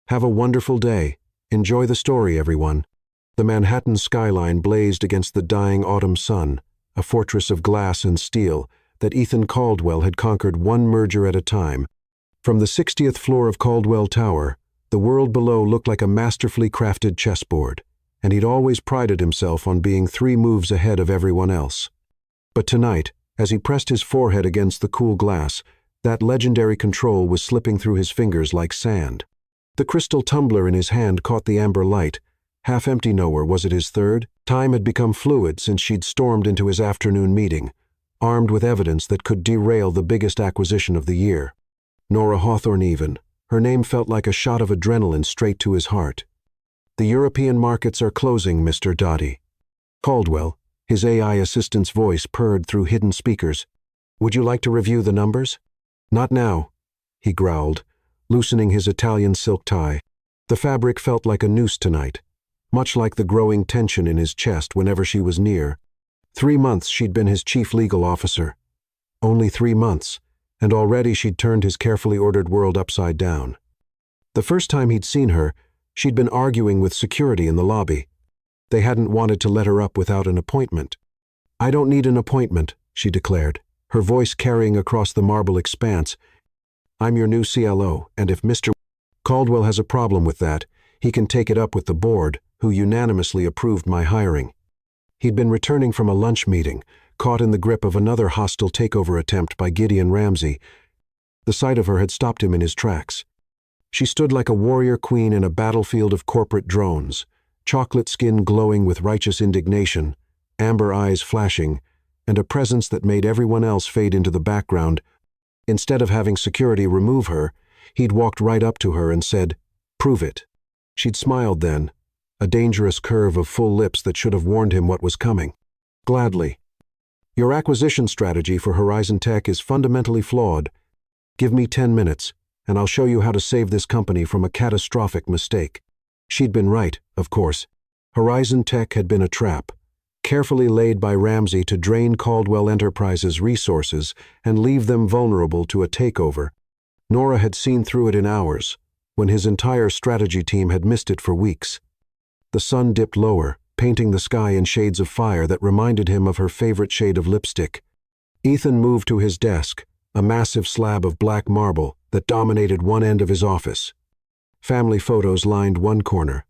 Have a wonderful day. Enjoy the story, everyone." The Manhattan skyline blazed against the dying autumn sun, a fortress of glass and steel that Ethan Caldwell had conquered one merger at a time. From the 60th floor of Caldwell Tower, the world below looked like a masterfully crafted chessboard, and he'd always prided himself on being 3 moves ahead of everyone else. But tonight, as he pressed his forehead against the cool glass, that legendary control was slipping through his fingers like sand. The crystal tumbler in his hand caught the amber light. Half empty nowhere, was it his third? Time had become fluid since she'd stormed into his afternoon meeting, armed with evidence that could derail the biggest acquisition of the year. Nora Hawthorne even. Her name felt like a shot of adrenaline straight to his heart. "The European markets are closing, Mr. Dottie." Caldwell, his AI assistant's voice purred through hidden speakers. "Would you like to review the numbers?" "Not now," he growled, loosening his Italian silk tie. The fabric felt like a noose tonight, much like the growing tension in his chest whenever she was near. 3 months she'd been his chief legal officer. Only 3 months, and already she'd turned his carefully ordered world upside down. The first time he'd seen her, she'd been arguing with security in the lobby. They hadn't wanted to let her up without an appointment. "I don't need an appointment," she declared, her voice carrying across the marble expanse. "I'm your new CLO, and if Mr. Caldwell has a problem with that, he can take it up with the board, who unanimously approved my hiring." He'd been returning from a lunch meeting, caught in the grip of another hostile takeover attempt by Gideon Ramsey. The sight of her had stopped him in his tracks. She stood like a warrior queen in a battlefield of corporate drones, chocolate skin glowing with righteous indignation, amber eyes flashing, and a presence that made everyone else fade into the background. Instead of having security remove her, he'd walked right up to her and said, "Prove it." She'd smiled then, a dangerous curve of full lips that should have warned him what was coming. "Gladly. Your acquisition strategy for Horizon Tech is fundamentally flawed. Give me 10 minutes, and I'll show you how to save this company from a catastrophic mistake." She'd been right, of course. Horizon Tech had been a trap, carefully laid by Ramsey to drain Caldwell Enterprises' resources and leave them vulnerable to a takeover. Nora had seen through it in hours, when his entire strategy team had missed it for weeks. The sun dipped lower, painting the sky in shades of fire that reminded him of her favorite shade of lipstick. Ethan moved to his desk, a massive slab of black marble that dominated one end of his office. Family photos lined one corner.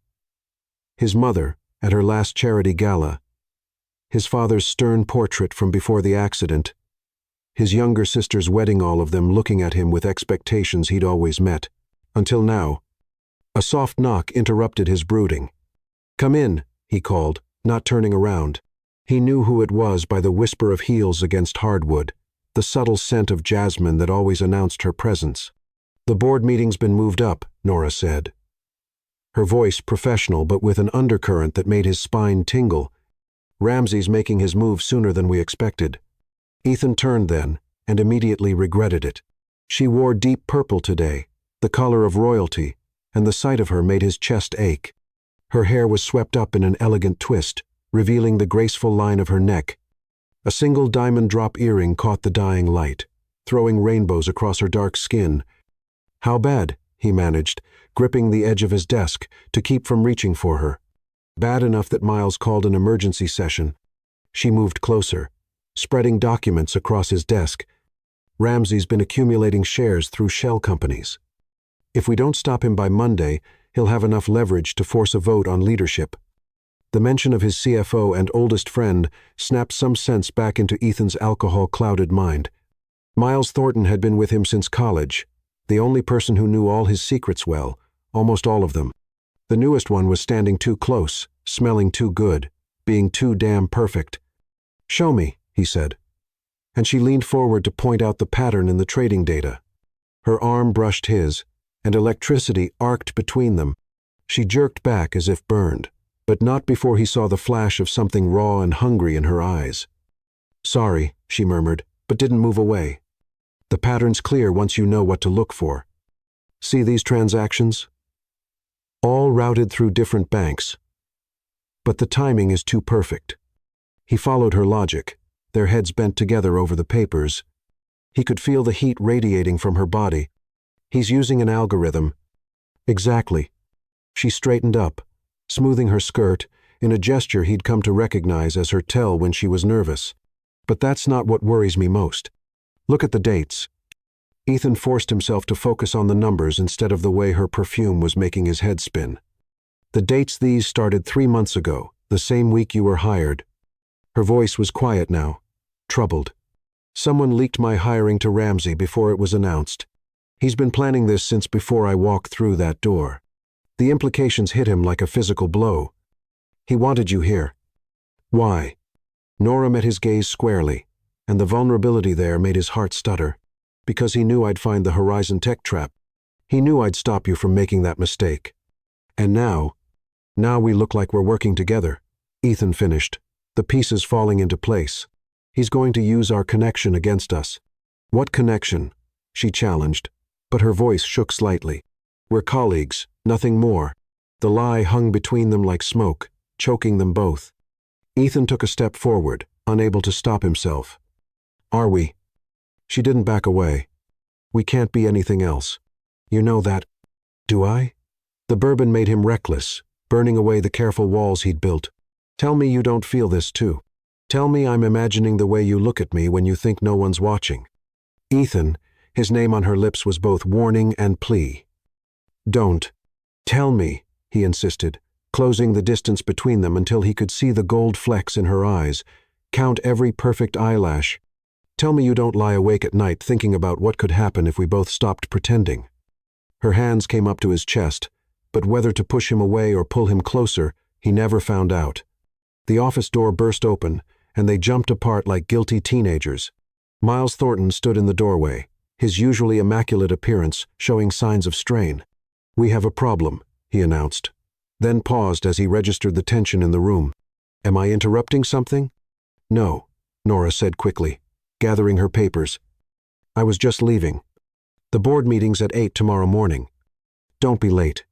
His mother, at her last charity gala. His father's stern portrait from before the accident. His younger sister's wedding, all of them looking at him with expectations he'd always met. Until now. A soft knock interrupted his brooding. "Come in," he called, not turning around. He knew who it was by the whisper of heels against hardwood, the subtle scent of jasmine that always announced her presence. "The board meeting's been moved up," Nora said. Her voice professional but with an undercurrent that made his spine tingle. "Ramsey's making his move sooner than we expected." Ethan turned then, and immediately regretted it. She wore deep purple today, the color of royalty, and the sight of her made his chest ache. Her hair was swept up in an elegant twist, revealing the graceful line of her neck. A single diamond drop earring caught the dying light, throwing rainbows across her dark skin. "How bad?" he managed, gripping the edge of his desk to keep from reaching for her. "Bad enough that Miles called an emergency session." She moved closer, spreading documents across his desk. "Ramsey's been accumulating shares through shell companies. If we don't stop him by Monday, he'll have enough leverage to force a vote on leadership." The mention of his CFO and oldest friend snapped some sense back into Ethan's alcohol-clouded mind. Miles Thornton had been with him since college, the only person who knew all his secrets well, almost all of them. The newest one was standing too close, smelling too good, being too damn perfect. "Show me," he said. And she leaned forward to point out the pattern in the trading data. Her arm brushed his, and electricity arced between them. She jerked back as if burned, but not before he saw the flash of something raw and hungry in her eyes. "Sorry," she murmured, but didn't move away. "The pattern's clear once you know what to look for. See these transactions? All routed through different banks. But the timing is too perfect." He followed her logic, their heads bent together over the papers. He could feel the heat radiating from her body. "He's using an algorithm. Exactly. She straightened up, smoothing her skirt in a gesture he'd come to recognize as her tell when she was nervous. But that's not what worries me most. Look at the dates. Ethan forced himself to focus on the numbers instead of the way her perfume was making his head spin. The dates these started 3 months ago, the same week you were hired. Her voice was quiet now, troubled. Someone leaked my hiring to Ramsey before it was announced. He's been planning this since before I walked through that door. The implications hit him like a physical blow. He wanted you here. Why? Nora met his gaze squarely, and the vulnerability there made his heart stutter. Because he knew I'd find the Horizon tech trap. He knew I'd stop you from making that mistake. And now we look like we're working together. Ethan finished, the pieces falling into place. He's going to use our connection against us. What connection? She challenged, but her voice shook slightly. We're colleagues, nothing more. The lie hung between them like smoke, choking them both. Ethan took a step forward, unable to stop himself. Are we? She didn't back away. We can't be anything else. You know that. Do I? The bourbon made him reckless, burning away the careful walls he'd built. Tell me you don't feel this too. Tell me I'm imagining the way you look at me when you think no one's watching. Ethan, his name on her lips was both warning and plea. Don't. Tell me, he insisted, closing the distance between them until he could see the gold flecks in her eyes, count every perfect eyelash. Tell me you don't lie awake at night thinking about what could happen if we both stopped pretending. Her hands came up to his chest, but whether to push him away or pull him closer, he never found out. The office door burst open, and they jumped apart like guilty teenagers. Miles Thornton stood in the doorway, his usually immaculate appearance showing signs of strain. We have a problem, he announced, then paused as he registered the tension in the room. Am I interrupting something? No, Nora said quickly, gathering her papers. I was just leaving. The board meeting's at 8 tomorrow morning. Don't be late.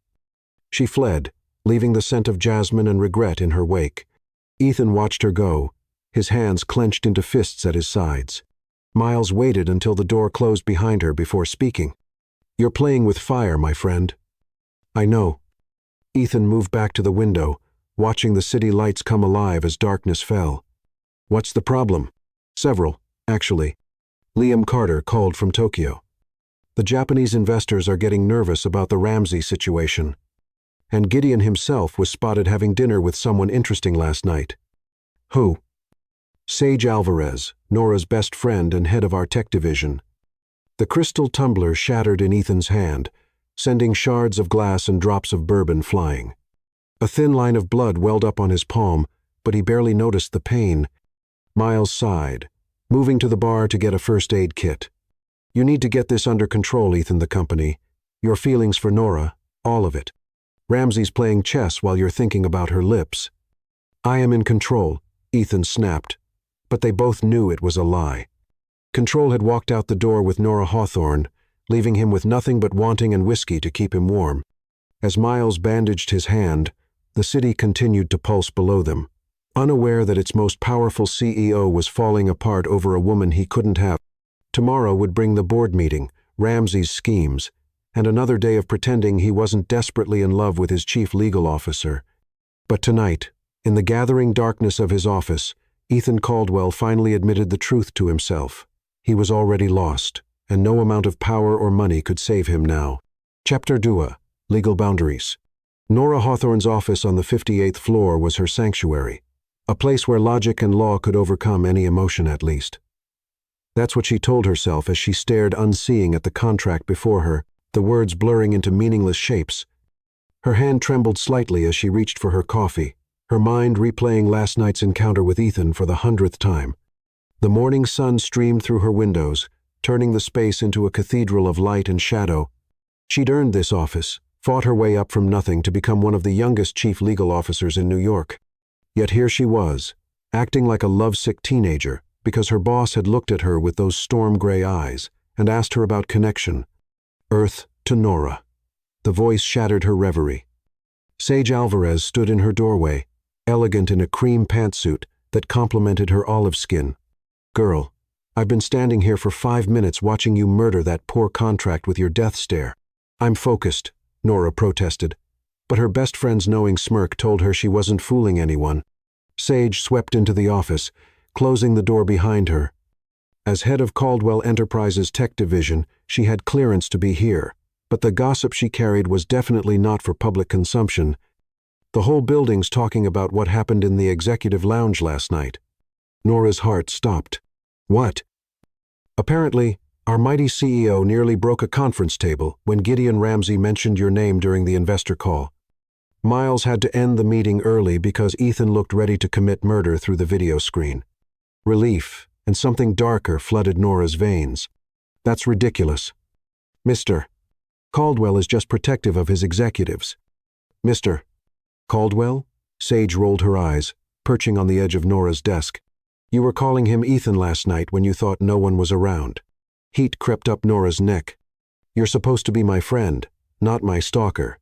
She fled, leaving the scent of jasmine and regret in her wake. Ethan watched her go, his hands clenched into fists at his sides. Miles waited until the door closed behind her before speaking. You're playing with fire, my friend. I know. Ethan moved back to the window, watching the city lights come alive as darkness fell. What's the problem? Several. Actually, Liam Carter called from Tokyo. The Japanese investors are getting nervous about the Ramsey situation. And Gideon himself was spotted having dinner with someone interesting last night. Who? Sage Alvarez, Nora's best friend and head of our tech division. The crystal tumbler shattered in Ethan's hand, sending shards of glass and drops of bourbon flying. A thin line of blood welled up on his palm, but he barely noticed the pain. Miles sighed, moving to the bar to get a first aid kit. You need to get this under control, Ethan, the company. Your feelings for Nora, all of it. Ramsey's playing chess while you're thinking about her lips. I am in control, Ethan snapped, but they both knew it was a lie. Control had walked out the door with Nora Hawthorne, leaving him with nothing but wanting and whiskey to keep him warm. As Miles bandaged his hand, the city continued to pulse below them, unaware that its most powerful CEO was falling apart over a woman he couldn't have. Tomorrow would bring the board meeting, Ramsey's schemes, and another day of pretending he wasn't desperately in love with his chief legal officer. But tonight, in the gathering darkness of his office, Ethan Caldwell finally admitted the truth to himself. He was already lost, and no amount of power or money could save him now. Chapter 2: Legal Boundaries. Nora Hawthorne's office on the 58th floor was her sanctuary, a place where logic and law could overcome any emotion at least. That's what she told herself as she stared unseeing at the contract before her, the words blurring into meaningless shapes. Her hand trembled slightly as she reached for her coffee, her mind replaying last night's encounter with Ethan for the 100th time. The morning sun streamed through her windows, turning the space into a cathedral of light and shadow. She'd earned this office, fought her way up from nothing to become one of the youngest chief legal officers in New York. Yet here she was, acting like a lovesick teenager, because her boss had looked at her with those storm-gray eyes and asked her about connection. Earth to Nora. The voice shattered her reverie. Sage Alvarez stood in her doorway, elegant in a cream pantsuit that complemented her olive skin. Girl, I've been standing here for 5 minutes watching you murder that poor contract with your death stare. I'm focused, Nora protested. But her best friend's knowing smirk told her she wasn't fooling anyone. Sage swept into the office, closing the door behind her. As head of Caldwell Enterprises' tech division, she had clearance to be here, but the gossip she carried was definitely not for public consumption. The whole building's talking about what happened in the executive lounge last night. Nora's heart stopped. What? Apparently, our mighty CEO nearly broke a conference table when Gideon Ramsey mentioned your name during the investor call. Miles had to end the meeting early because Ethan looked ready to commit murder through the video screen. Relief and something darker flooded Nora's veins. That's ridiculous. Mr. Caldwell is just protective of his executives. Mr. Caldwell? Sage rolled her eyes, perching on the edge of Nora's desk. You were calling him Ethan last night when you thought no one was around. Heat crept up Nora's neck. You're supposed to be my friend, not my stalker.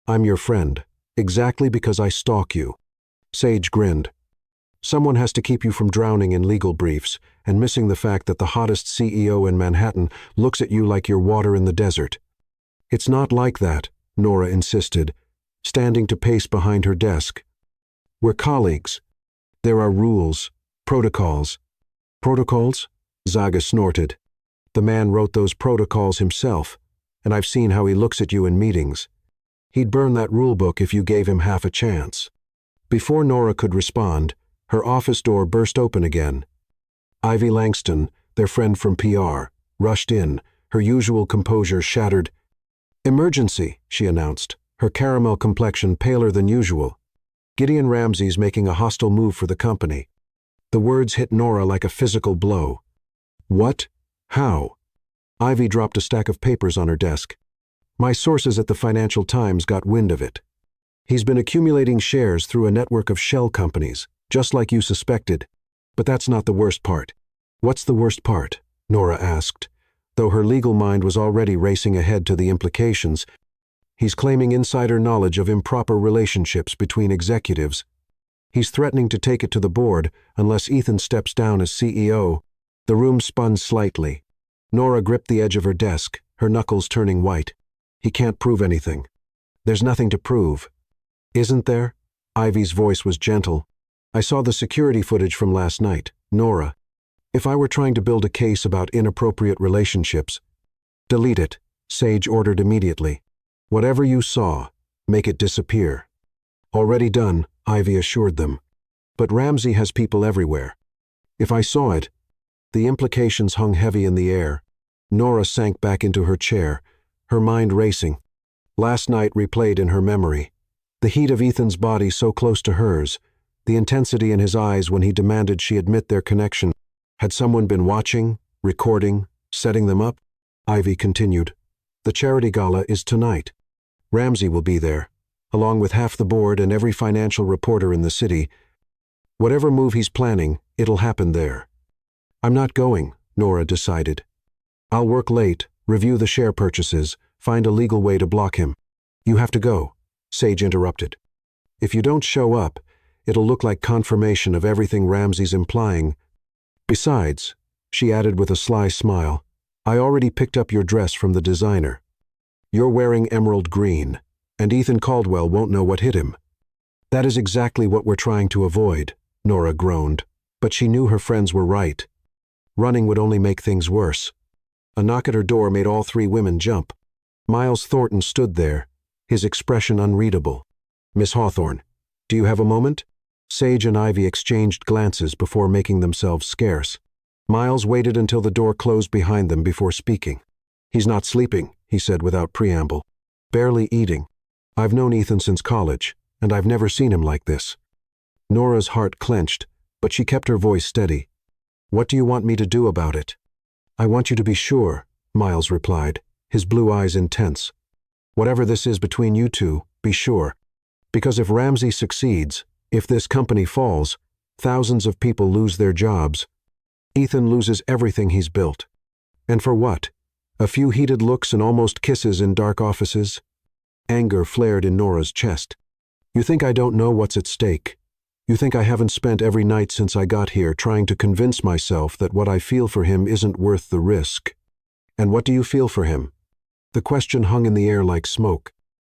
I'm your friend, exactly because I stalk you. Sage grinned. Someone has to keep you from drowning in legal briefs and missing the fact that the hottest CEO in Manhattan looks at you like you're water in the desert. It's not like that, Nora insisted, standing to pace behind her desk. We're colleagues. There are rules, protocols. Protocols? Zaga snorted. The man wrote those protocols himself, and I've seen how he looks at you in meetings. He'd burn that rule book if you gave him half a chance. Before Nora could respond, her office door burst open again. Ivy Langston, their friend from PR, rushed in, her usual composure shattered. Emergency, she announced, her caramel complexion paler than usual. Gideon Ramsey's making a hostile move for the company. The words hit Nora like a physical blow. What? How? Ivy dropped a stack of papers on her desk. My sources at the Financial Times got wind of it. He's been accumulating shares through a network of shell companies, just like you suspected. But that's not the worst part. What's the worst part? Nora asked, though her legal mind was already racing ahead to the implications. He's claiming insider knowledge of improper relationships between executives. He's threatening to take it to the board unless Ethan steps down as CEO. The room spun slightly. Nora gripped the edge of her desk, her knuckles turning white. He can't prove anything. There's nothing to prove. Isn't there? Ivy's voice was gentle. I saw the security footage from last night, Nora. If I were trying to build a case about inappropriate relationships, delete it, Sage ordered immediately. Whatever you saw, make it disappear. Already done, Ivy assured them. But Ramsey has people everywhere. If I saw it, the implications hung heavy in the air. Nora sank back into her chair, her mind racing. Last night replayed in her memory. The heat of Ethan's body so close to hers, the intensity in his eyes when he demanded she admit their connection. Had someone been watching, recording, setting them up? Ivy continued. The charity gala is tonight. Ramsey will be there, along with half the board and every financial reporter in the city. Whatever move he's planning, it'll happen there. I'm not going, Nora decided. I'll work late, review the share purchases, find a legal way to block him. You have to go, Sage interrupted. If you don't show up, it'll look like confirmation of everything Ramsey's implying. Besides, she added with a sly smile, I already picked up your dress from the designer. You're wearing emerald green, and Ethan Caldwell won't know what hit him. That is exactly what we're trying to avoid, Nora groaned, but she knew her friends were right. Running would only make things worse. A knock at her door made all three women jump. Miles Thornton stood there, his expression unreadable. Miss Hawthorne, do you have a moment? Sage and Ivy exchanged glances before making themselves scarce. Miles waited until the door closed behind them before speaking. He's not sleeping, he said without preamble. Barely eating. I've known Ethan since college, and I've never seen him like this. Nora's heart clenched, but she kept her voice steady. What do you want me to do about it? I want you to be sure, Miles replied, his blue eyes intense. Whatever this is between you two, be sure. Because if Ramsey succeeds, if this company falls, thousands of people lose their jobs. Ethan loses everything he's built. And for what? A few heated looks and almost kisses in dark offices? Anger flared in Nora's chest. You think I don't know what's at stake? You think I haven't spent every night since I got here trying to convince myself that what I feel for him isn't worth the risk? And what do you feel for him? The question hung in the air like smoke.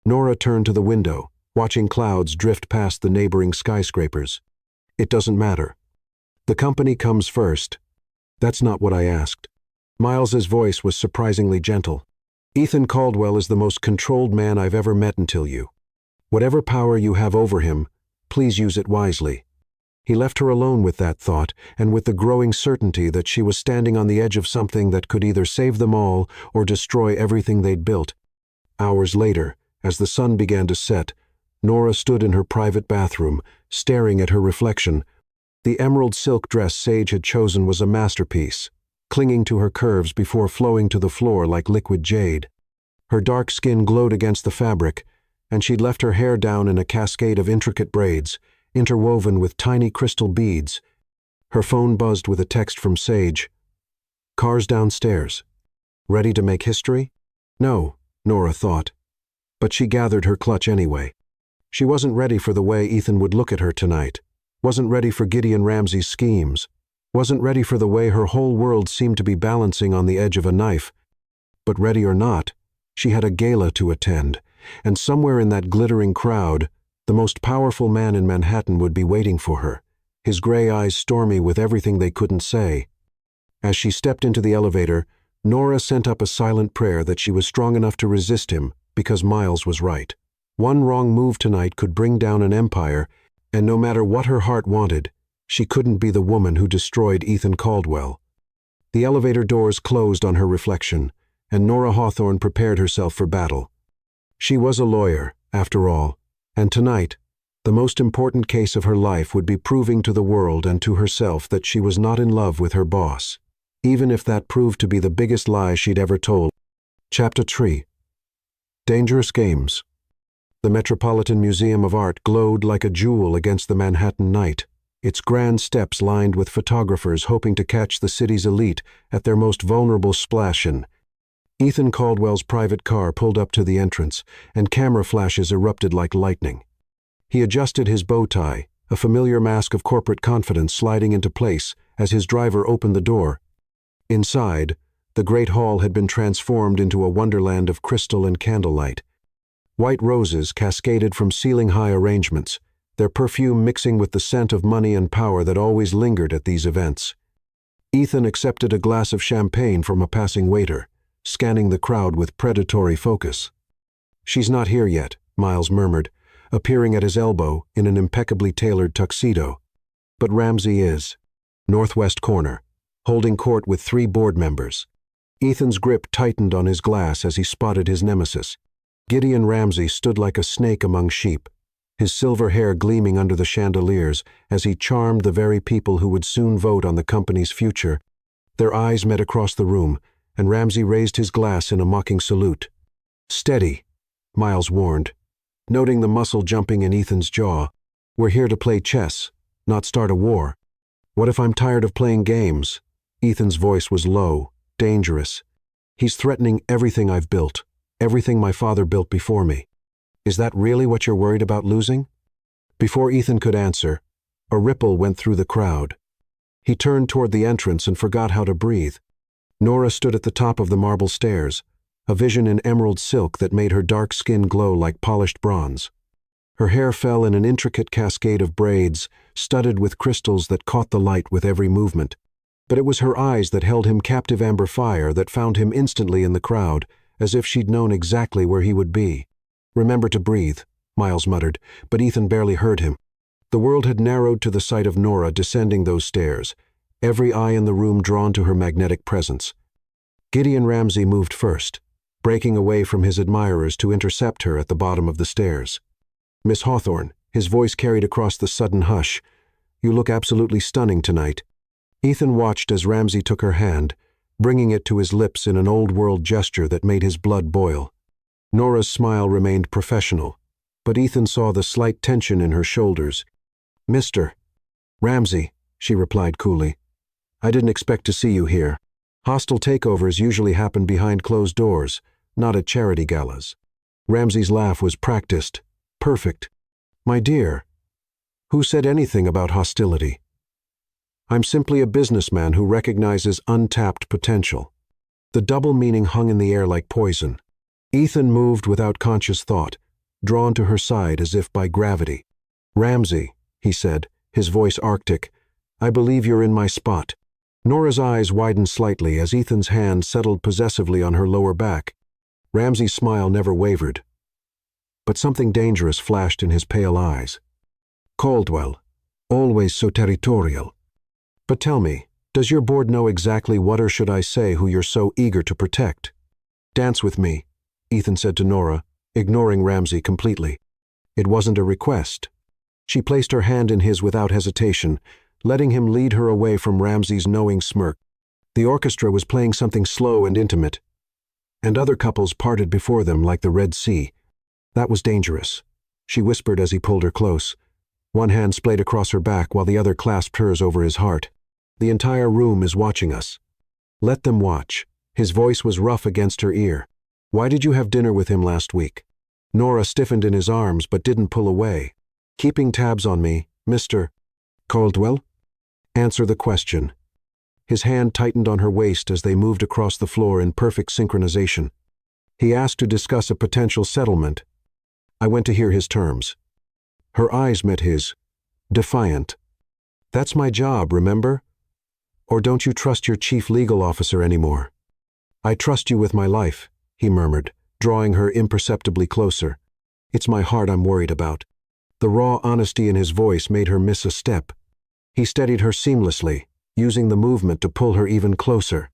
Nora turned to the window, watching clouds drift past the neighboring skyscrapers. It doesn't matter. The company comes first. That's not what I asked. Miles's voice was surprisingly gentle. Ethan Caldwell is the most controlled man I've ever met until you. Whatever power you have over him, please use it wisely. He left her alone with that thought, and with the growing certainty that she was standing on the edge of something that could either save them all or destroy everything they'd built. Hours later, as the sun began to set, Nora stood in her private bathroom, staring at her reflection. The emerald silk dress Sage had chosen was a masterpiece, clinging to her curves before flowing to the floor like liquid jade. Her dark skin glowed against the fabric, and she'd left her hair down in a cascade of intricate braids, interwoven with tiny crystal beads. Her phone buzzed with a text from Sage. "Cars downstairs. Ready to make history?" No, Nora thought. But she gathered her clutch anyway. She wasn't ready for the way Ethan would look at her tonight, wasn't ready for Gideon Ramsey's schemes, wasn't ready for the way her whole world seemed to be balancing on the edge of a knife. But ready or not, she had a gala to attend, and somewhere in that glittering crowd, the most powerful man in Manhattan would be waiting for her, his gray eyes stormy with everything they couldn't say. As she stepped into the elevator, Nora sent up a silent prayer that she was strong enough to resist him because Miles was right. One wrong move tonight could bring down an empire, and no matter what her heart wanted, she couldn't be the woman who destroyed Ethan Caldwell. The elevator doors closed on her reflection, and Nora Hawthorne prepared herself for battle. She was a lawyer, after all, and tonight, the most important case of her life would be proving to the world and to herself that she was not in love with her boss, even if that proved to be the biggest lie she'd ever told. Chapter 3. Dangerous Games. The Metropolitan Museum of Art glowed like a jewel against the Manhattan night, its grand steps lined with photographers hoping to catch the city's elite at their most vulnerable splash-in. Ethan Caldwell's private car pulled up to the entrance, and camera flashes erupted like lightning. He adjusted his bow tie, a familiar mask of corporate confidence sliding into place as his driver opened the door. Inside, the great hall had been transformed into a wonderland of crystal and candlelight. White roses cascaded from ceiling-high arrangements, their perfume mixing with the scent of money and power that always lingered at these events. Ethan accepted a glass of champagne from a passing waiter, scanning the crowd with predatory focus. "She's not here yet," Miles murmured, appearing at his elbow in an impeccably tailored tuxedo. "But Ramsey is. Northwest corner, holding court with 3 board members." Ethan's grip tightened on his glass as he spotted his nemesis. Gideon Ramsey stood like a snake among sheep, his silver hair gleaming under the chandeliers as he charmed the very people who would soon vote on the company's future. Their eyes met across the room, and Ramsey raised his glass in a mocking salute. "Steady," Miles warned, noting the muscle jumping in Ethan's jaw. "We're here to play chess, not start a war." "What if I'm tired of playing games?" Ethan's voice was low, dangerous. "He's threatening everything I've built, everything my father built before me. Is that really what you're worried about losing?" Before Ethan could answer, a ripple went through the crowd. He turned toward the entrance and forgot how to breathe. Nora stood at the top of the marble stairs, a vision in emerald silk that made her dark skin glow like polished bronze. Her hair fell in an intricate cascade of braids, studded with crystals that caught the light with every movement. But it was her eyes that held him captive amber fire that found him instantly in the crowd, as if she'd known exactly where he would be. "Remember to breathe," Miles muttered, but Ethan barely heard him. The world had narrowed to the sight of Nora descending those stairs, every eye in the room drawn to her magnetic presence. Gideon Ramsey moved first, breaking away from his admirers to intercept her at the bottom of the stairs. "Miss Hawthorne," his voice carried across the sudden hush, "you look absolutely stunning tonight." Ethan watched as Ramsey took her hand, bringing it to his lips in an old-world gesture that made his blood boil. Nora's smile remained professional, but Ethan saw the slight tension in her shoulders. "Mr. Ramsey," she replied coolly, "I didn't expect to see you here. Hostile takeovers usually happen behind closed doors, not at charity galas." Ramsey's laugh was practiced, perfect. "My dear, who said anything about hostility? I'm simply a businessman who recognizes untapped potential." The double meaning hung in the air like poison. Ethan moved without conscious thought, drawn to her side as if by gravity. "Ramsey," he said, his voice arctic, "I believe you're in my spot." Nora's eyes widened slightly as Ethan's hand settled possessively on her lower back. Ramsey's smile never wavered, but something dangerous flashed in his pale eyes. "Caldwell, always so territorial. But tell me, does your board know exactly what, or should I say who you're so eager to protect?" "Dance with me," Ethan said to Nora, ignoring Ramsey completely. It wasn't a request. She placed her hand in his without hesitation, letting him lead her away from Ramsey's knowing smirk. The orchestra was playing something slow and intimate, and other couples parted before them like the Red Sea. "That was dangerous," she whispered as he pulled her close. One hand splayed across her back while the other clasped hers over his heart. "The entire room is watching us. Let them watch." His voice was rough against her ear. "Why did you have dinner with him last week?" Nora stiffened in his arms but didn't pull away. "Keeping tabs on me, Mr. Caldwell?" "Answer the question." His hand tightened on her waist as they moved across the floor in perfect synchronization. He asked to discuss a potential settlement. I went to hear his terms. Her eyes met his, defiant. "That's my job, remember? Or don't you trust your chief legal officer anymore?" "I trust you with my life," he murmured, drawing her imperceptibly closer. "It's my heart I'm worried about." The raw honesty in his voice made her miss a step. He steadied her seamlessly, using the movement to pull her even closer.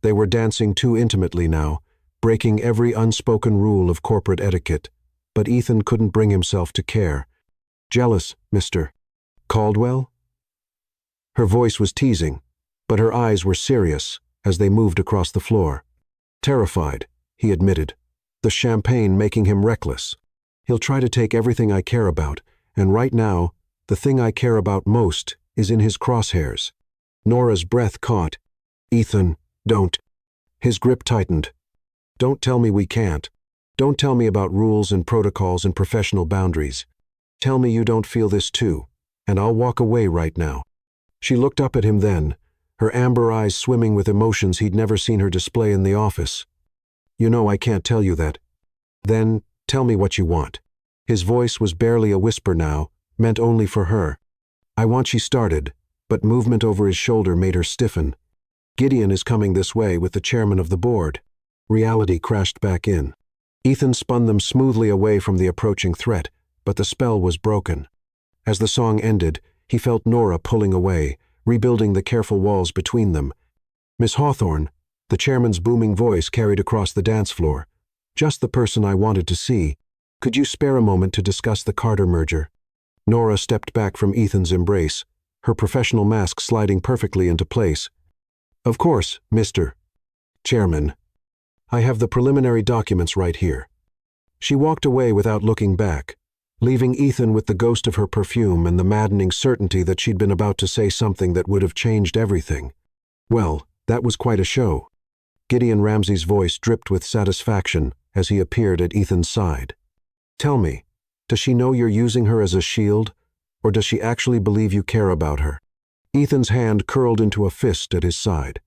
They were dancing too intimately now, breaking every unspoken rule of corporate etiquette, but Ethan couldn't bring himself to care. "Jealous, Mr. Caldwell?" Her voice was teasing, but her eyes were serious as they moved across the floor. "Terrified," he admitted, "the champagne making him reckless. He'll try to take everything I care about, and right now, the thing I care about most is in his crosshairs." Nora's breath caught. "Ethan, don't." His grip tightened. "Don't tell me we can't. Don't tell me about rules and protocols and professional boundaries. Tell me you don't feel this too, and I'll walk away right now." She looked up at him then, her amber eyes swimming with emotions he'd never seen her display in the office. "You know I can't tell you that." "Then tell me what you want." His voice was barely a whisper now, meant only for her. "I want," she started, but movement over his shoulder made her stiffen. "Gideon is coming this way with the chairman of the board." Reality crashed back in. Ethan spun them smoothly away from the approaching threat, but the spell was broken. As the song ended, he felt Nora pulling away, rebuilding the careful walls between them. "Miss Hawthorne," the chairman's booming voice carried across the dance floor. "Just the person I wanted to see. Could you spare a moment to discuss the Carter merger?" Nora stepped back from Ethan's embrace, her professional mask sliding perfectly into place. "Of course, Mr. Chairman. I have the preliminary documents right here." She walked away without looking back, leaving Ethan with the ghost of her perfume and the maddening certainty that she'd been about to say something that would have changed everything. "Well, that was quite a show." Gideon Ramsey's voice dripped with satisfaction as he appeared at Ethan's side. "Tell me, does she know you're using her as a shield, or does she actually believe you care about her?" Ethan's hand curled into a fist at his side.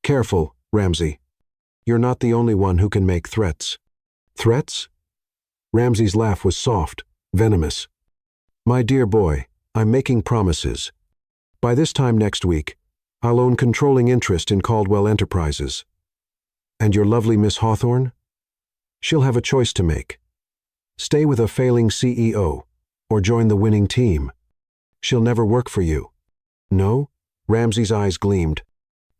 "Careful, Ramsey. You're not the only one who can make threats." "Threats?" Ramsey's laugh was soft, venomous. "My dear boy, I'm making promises. By this time next week, I'll own controlling interest in Caldwell Enterprises. And your lovely Miss Hawthorne? She'll have a choice to make. Stay with a failing CEO, or join the winning team. She'll never work for you." "No?" Ramsey's eyes gleamed.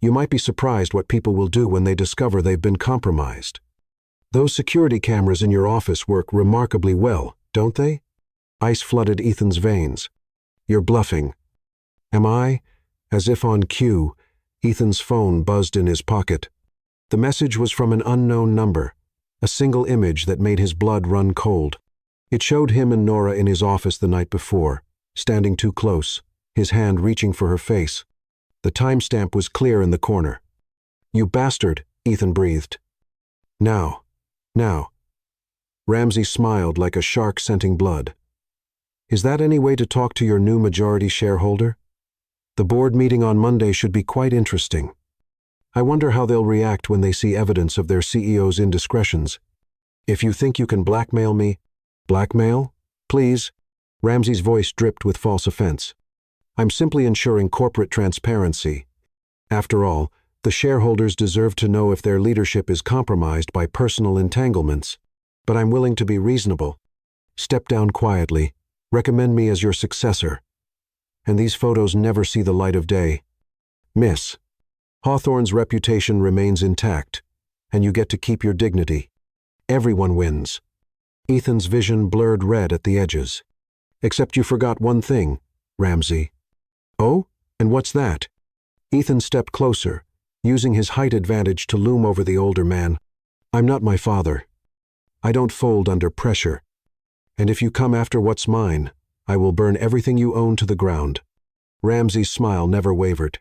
"You might be surprised what people will do when they discover they've been compromised. Those security cameras in your office work remarkably well, don't they?" Ice flooded Ethan's veins. "You're bluffing." "Am I?" As if on cue, Ethan's phone buzzed in his pocket. The message was from an unknown number, a single image that made his blood run cold. It showed him and Nora in his office the night before, standing too close, his hand reaching for her face. The timestamp was clear in the corner. "You bastard," Ethan breathed. Now. Ramsey smiled like a shark scenting blood. "Is that any way to talk to your new majority shareholder? The board meeting on Monday should be quite interesting. I wonder how they'll react when they see evidence of their CEO's indiscretions. If you think you can blackmail me, Blackmail? Please? Ramsey's voice dripped with false offense. I'm simply ensuring corporate transparency. After all, the shareholders deserve to know if their leadership is compromised by personal entanglements. But I'm willing to be reasonable. Step down quietly. Recommend me as your successor. And these photos never see the light of day. Miss, Hawthorne's reputation remains intact, and you get to keep your dignity. Everyone wins. Ethan's vision blurred red at the edges. Except you forgot one thing, Ramsey. Oh? And what's that? Ethan stepped closer, using his height advantage to loom over the older man. I'm not my father. I don't fold under pressure. And if you come after what's mine, I will burn everything you own to the ground. Ramsey's smile never wavered.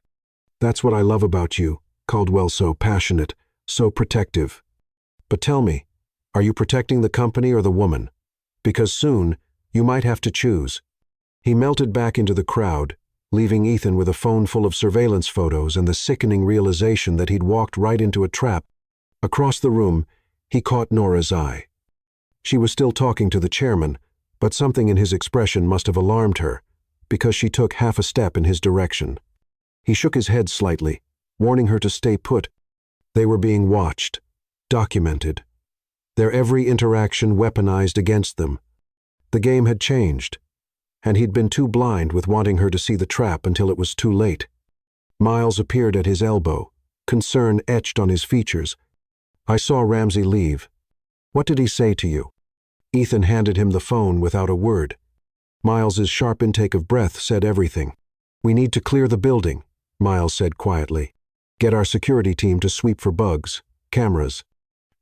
That's what I love about you, Caldwell, so passionate, so protective. But tell me, are you protecting the company or the woman? Because soon, you might have to choose. He melted back into the crowd, leaving Ethan with a phone full of surveillance photos and the sickening realization that he'd walked right into a trap. Across the room, he caught Nora's eye. She was still talking to the chairman, but something in his expression must have alarmed her, because she took half a step in his direction. He shook his head slightly, warning her to stay put. They were being watched, documented. Their every interaction weaponized against them. The game had changed, and he'd been too blind with wanting her to see the trap until it was too late. Miles appeared at his elbow, concern etched on his features. I saw Ramsey leave. What did he say to you? Ethan handed him the phone without a word. Miles's sharp intake of breath said everything. We need to clear the building, Miles said quietly. Get our security team to sweep for bugs, cameras.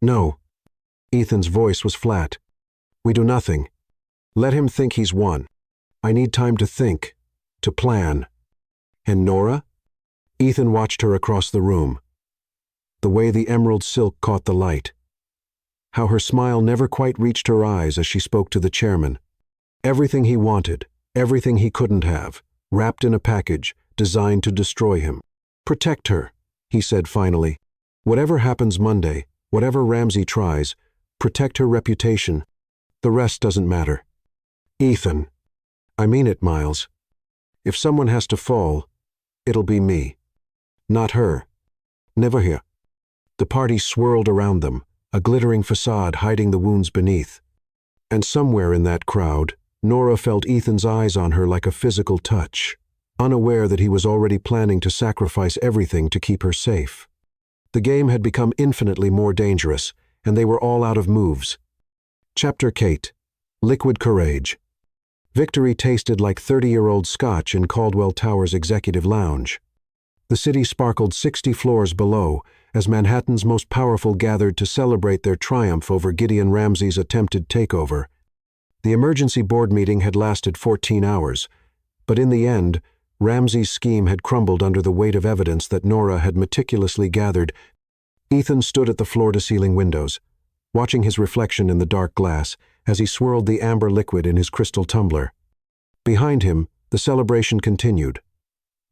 No. Ethan's voice was flat. We do nothing. Let him think he's won. I need time to think, to plan. And Nora? Ethan watched her across the room. The way the emerald silk caught the light. How her smile never quite reached her eyes as she spoke to the chairman. Everything he wanted, everything he couldn't have, wrapped in a package designed to destroy him. Protect her, he said finally. Whatever happens Monday, whatever Ramsey tries, protect her reputation. The rest doesn't matter. Ethan. I mean it, Miles. If someone has to fall, it'll be me. Not her. Never here. The party swirled around them, a glittering facade hiding the wounds beneath. And somewhere in that crowd, Nora felt Ethan's eyes on her like a physical touch, unaware that he was already planning to sacrifice everything to keep her safe. The game had become infinitely more dangerous, and they were all out of moves. Chapter Kate. Liquid Courage. Victory tasted like 30-year-old scotch in Caldwell Tower's executive lounge. The city sparkled 60 floors below as Manhattan's most powerful gathered to celebrate their triumph over Gideon Ramsey's attempted takeover. The emergency board meeting had lasted 14 hours, but in the end, Ramsey's scheme had crumbled under the weight of evidence that Nora had meticulously gathered. Ethan stood at the floor-to-ceiling windows, watching his reflection in the dark glass as he swirled the amber liquid in his crystal tumbler. Behind him, the celebration continued.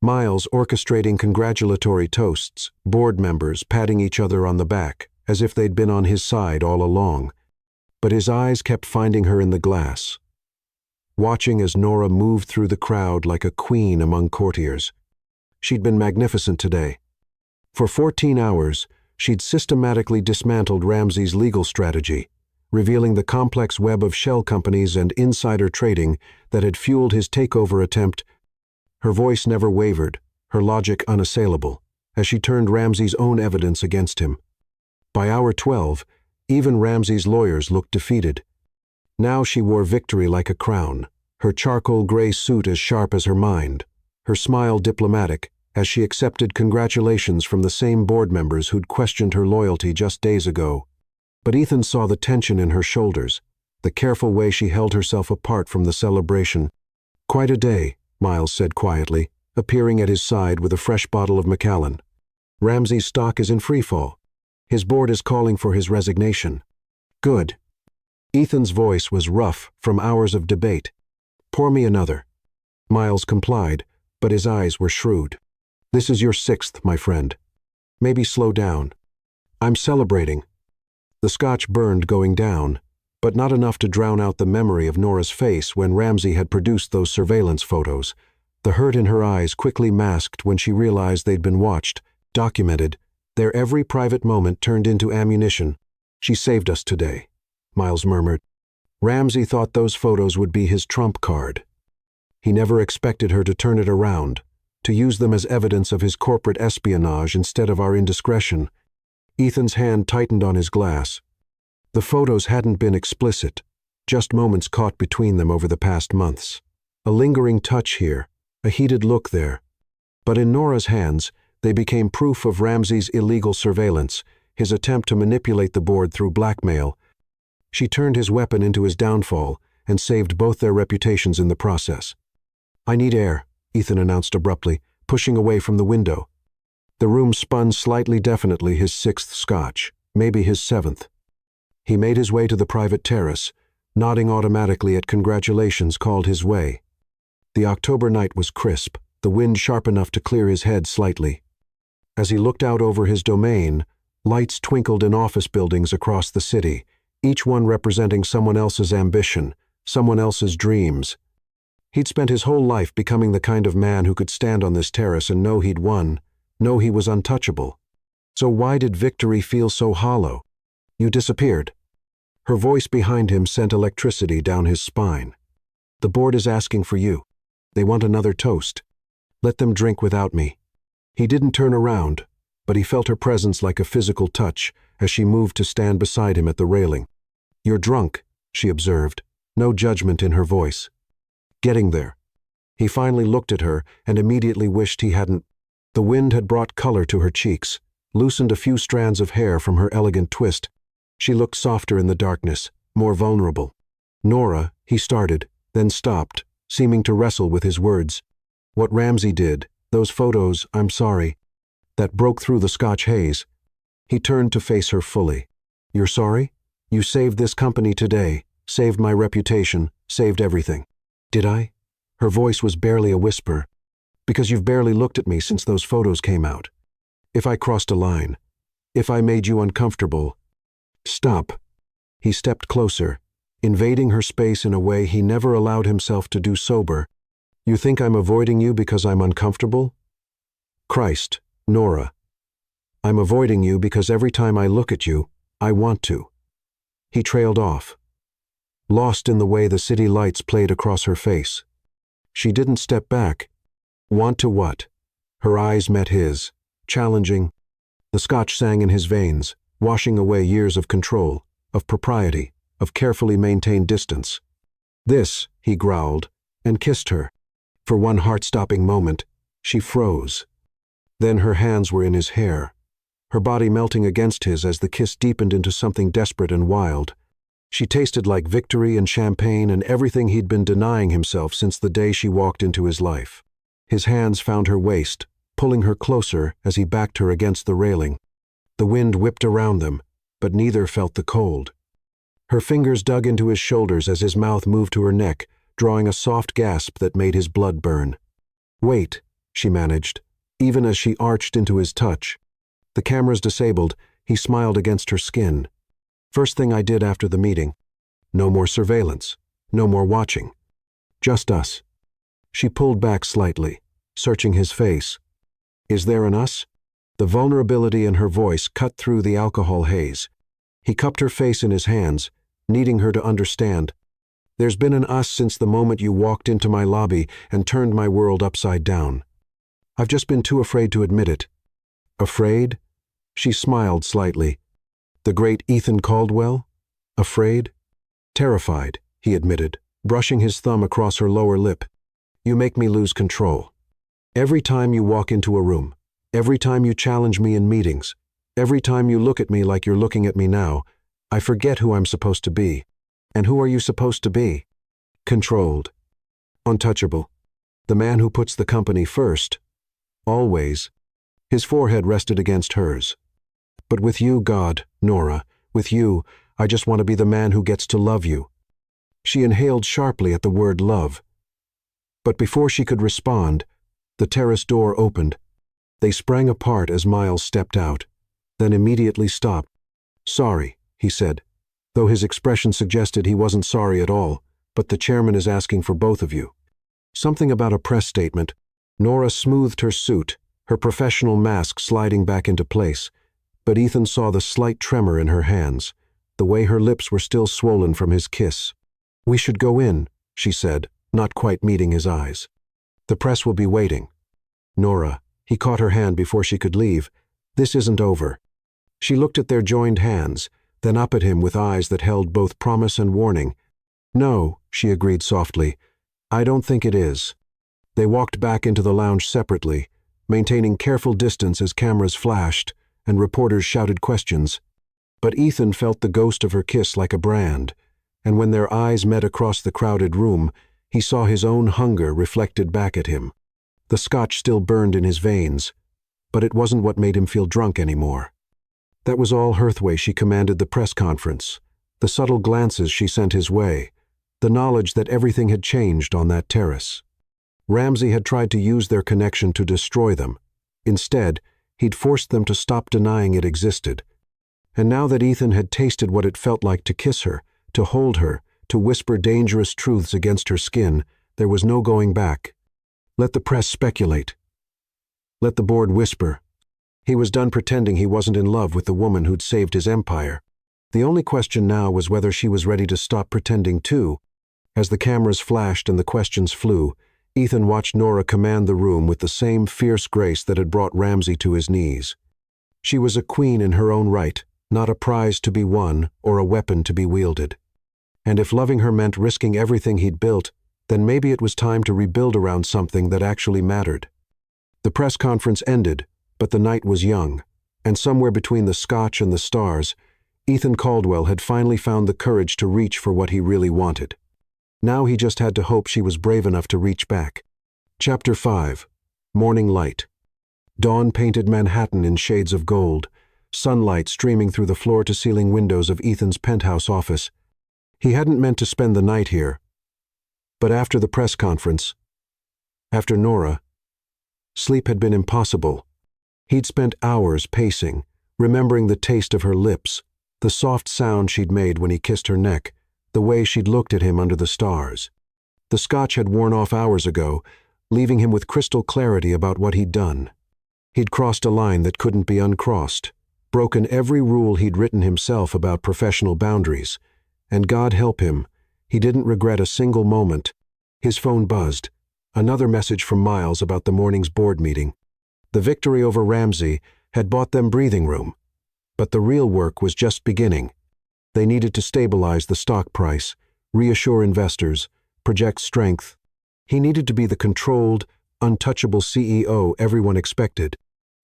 Miles orchestrating congratulatory toasts, board members patting each other on the back, as if they'd been on his side all along. But his eyes kept finding her in the glass, watching as Nora moved through the crowd like a queen among courtiers. She'd been magnificent today. For 14 hours, she'd systematically dismantled Ramsey's legal strategy, revealing the complex web of shell companies and insider trading that had fueled his takeover attempt. Her voice never wavered, her logic unassailable, as she turned Ramsey's own evidence against him. By hour 12, even Ramsey's lawyers looked defeated. Now she wore victory like a crown, her charcoal gray suit as sharp as her mind, her smile diplomatic as she accepted congratulations from the same board members who'd questioned her loyalty just days ago. But Ethan saw the tension in her shoulders, the careful way she held herself apart from the celebration. Quite a day, Miles said quietly, appearing at his side with a fresh bottle of Macallan. Ramsey's stock is in freefall. His board is calling for his resignation. Good. Ethan's voice was rough from hours of debate. Pour me another. Miles complied, but his eyes were shrewd. This is your 6th, my friend. Maybe slow down. I'm celebrating. The scotch burned going down, but not enough to drown out the memory of Nora's face when Ramsey had produced those surveillance photos. The hurt in her eyes quickly masked when she realized they'd been watched, documented, their every private moment turned into ammunition. "She saved us today," Miles murmured. Ramsey thought those photos would be his trump card. He never expected her to turn it around, to use them as evidence of his corporate espionage instead of our indiscretion. Ethan's hand tightened on his glass. The photos hadn't been explicit, just moments caught between them over the past months. A lingering touch here, a heated look there. But in Nora's hands, they became proof of Ramsey's illegal surveillance, his attempt to manipulate the board through blackmail. She turned his weapon into his downfall and saved both their reputations in the process. "I need air," Ethan announced abruptly, pushing away from the window. The room spun slightly, definitely his sixth scotch, maybe his seventh. He made his way to the private terrace, nodding automatically at congratulations called his way. The October night was crisp, the wind sharp enough to clear his head slightly. As he looked out over his domain, lights twinkled in office buildings across the city, each one representing someone else's ambition, someone else's dreams. He'd spent his whole life becoming the kind of man who could stand on this terrace and know he'd won, know he was untouchable. So why did victory feel so hollow? "You disappeared." Her voice behind him sent electricity down his spine. "The board is asking for you. They want another toast. Let them drink without me." He didn't turn around, but he felt her presence like a physical touch as she moved to stand beside him at the railing. "You're drunk," she observed, no judgment in her voice. "Getting there." He finally looked at her and immediately wished he hadn't. The wind had brought color to her cheeks, loosened a few strands of hair from her elegant twist. She looked softer in the darkness, more vulnerable. "Nora," he started, then stopped, seeming to wrestle with his words. "What Ramsey did, those photos, I'm sorry." That broke through the Scotch haze. He turned to face her fully. "You're sorry? You saved this company today, saved my reputation, saved everything." "Did I?" Her voice was barely a whisper. "Because you've barely looked at me since those photos came out. If I crossed a line, if I made you uncomfortable..." "Stop." He stepped closer, invading her space in a way he never allowed himself to do sober. "You think I'm avoiding you because I'm uncomfortable? Christ, Nora. I'm avoiding you because every time I look at you, I want to." He trailed off, lost in the way the city lights played across her face. She didn't step back. Want to what? Her eyes met his, challenging. The Scotch sang in his veins, washing away years of control, of propriety, of carefully maintained distance. "This," he growled, and kissed her. For one heart-stopping moment, she froze. Then her hands were in his hair, her body melting against his as the kiss deepened into something desperate and wild. She tasted like victory and champagne and everything he'd been denying himself since the day she walked into his life. His hands found her waist, pulling her closer as he backed her against the railing. The wind whipped around them, but neither felt the cold. Her fingers dug into his shoulders as his mouth moved to her neck, drawing a soft gasp that made his blood burn. "Wait," she managed, even as she arched into his touch. The cameras disabled, he smiled against her skin. "First thing I did after the meeting. No more surveillance, no more watching. Just us." She pulled back slightly, searching his face. "Is there an us?" The vulnerability in her voice cut through the alcohol haze. He cupped her face in his hands, needing her to understand. "There's been an us since the moment you walked into my lobby and turned my world upside down. I've just been too afraid to admit it." "Afraid?" She smiled slightly. "The great Ethan Caldwell? Afraid?" "Terrified," he admitted, brushing his thumb across her lower lip. "You make me lose control. Every time you walk into a room, every time you challenge me in meetings, every time you look at me like you're looking at me now, I forget who I'm supposed to be. And who are you supposed to be? Controlled. Untouchable. The man who puts the company first. Always." His forehead rested against hers. "But with you, God, Nora, with you, I just want to be the man who gets to love you." She inhaled sharply at the word love. But before she could respond, the terrace door opened. They sprang apart as Miles stepped out, then immediately stopped. "Sorry," he said. though his expression suggested he wasn't sorry at all, but the chairman is asking for both of you. Something about a press statement. Nora smoothed her suit, her professional mask sliding back into place, but Ethan saw the slight tremor in her hands, the way her lips were still swollen from his kiss. "We should go in," she said, not quite meeting his eyes. "The press will be waiting." "Nora," he caught her hand before she could leave, "this isn't over." She looked at their joined hands, then up at him with eyes that held both promise and warning. "No," she agreed softly, "I don't think it is." They walked back into the lounge separately, maintaining careful distance as cameras flashed and reporters shouted questions. But Ethan felt the ghost of her kiss like a brand, and when their eyes met across the crowded room, he saw his own hunger reflected back at him. The scotch still burned in his veins, but it wasn't what made him feel drunk anymore. That was all Hearthway she commanded the press conference, the subtle glances she sent his way, the knowledge that everything had changed on that terrace. Ramsay had tried to use their connection to destroy them. Instead, he'd forced them to stop denying it existed. And now that Ethan had tasted what it felt like to kiss her, to hold her, to whisper dangerous truths against her skin, there was no going back. Let the press speculate. Let the board whisper. He was done pretending he wasn't in love with the woman who'd saved his empire. The only question now was whether she was ready to stop pretending too. As the cameras flashed and the questions flew, Ethan watched Nora command the room with the same fierce grace that had brought Ramsay to his knees. She was a queen in her own right, not a prize to be won or a weapon to be wielded. And if loving her meant risking everything he'd built, then maybe it was time to rebuild around something that actually mattered. The press conference ended, but the night was young, and somewhere between the scotch and the stars, Ethan Caldwell had finally found the courage to reach for what he really wanted. Now he just had to hope she was brave enough to reach back. Chapter 5. Morning Light. Dawn painted Manhattan in shades of gold, sunlight streaming through the floor-to-ceiling windows of Ethan's penthouse office. He hadn't meant to spend the night here. But after the press conference, after Nora, sleep had been impossible. He'd spent hours pacing, remembering the taste of her lips, the soft sound she'd made when he kissed her neck, the way she'd looked at him under the stars. The scotch had worn off hours ago, leaving him with crystal clarity about what he'd done. He'd crossed a line that couldn't be uncrossed, broken every rule he'd written himself about professional boundaries, and God help him, he didn't regret a single moment. His phone buzzed, another message from Miles about the morning's board meeting. The victory over Ramsay had bought them breathing room, but the real work was just beginning. They needed to stabilize the stock price, reassure investors, project strength. He needed to be the controlled, untouchable CEO everyone expected.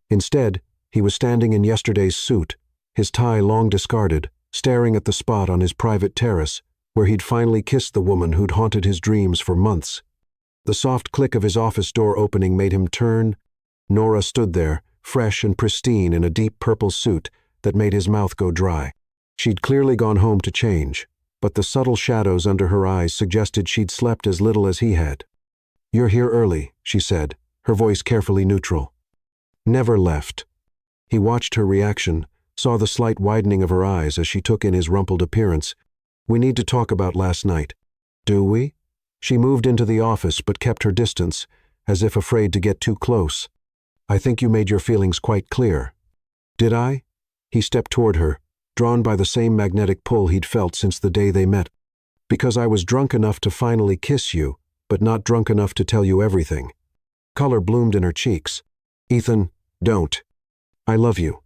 Instead, he was standing in yesterday's suit, his tie long discarded, staring at the spot on his private terrace where he'd finally kissed the woman who'd haunted his dreams for months. The soft click of his office door opening made him turn. Nora stood there, fresh and pristine in a deep purple suit that made his mouth go dry. She'd clearly gone home to change, but the subtle shadows under her eyes suggested she'd slept as little as he had. "You're here early," she said, her voice carefully neutral. "Never left." He watched her reaction, saw the slight widening of her eyes as she took in his rumpled appearance. "We need to talk about last night." "Do we?" She moved into the office but kept her distance, as if afraid to get too close. "I think you made your feelings quite clear." "Did I?" He stepped toward her, drawn by the same magnetic pull he'd felt since the day they met. "Because I was drunk enough to finally kiss you, but not drunk enough to tell you everything." Color bloomed in her cheeks. "Ethan, don't. I love you."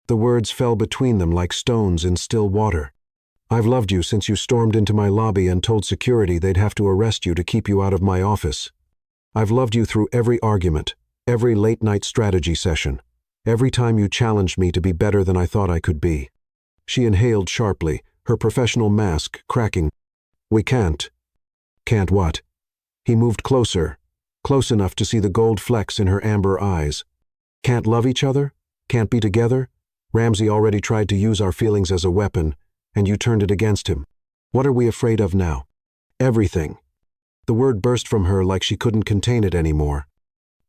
The words fell between them like stones in still water. "I've loved you since you stormed into my lobby and told security they'd have to arrest you to keep you out of my office. I've loved you through every argument, every late-night strategy session, every time you challenged me to be better than I thought I could be." She inhaled sharply, her professional mask cracking. "We can't." "Can't what?" He moved closer, close enough to see the gold flecks in her amber eyes. "Can't love each other? Can't be together? Ramsay already tried to use our feelings as a weapon, and you turned it against him. What are we afraid of now?" "Everything." The word burst from her like she couldn't contain it anymore.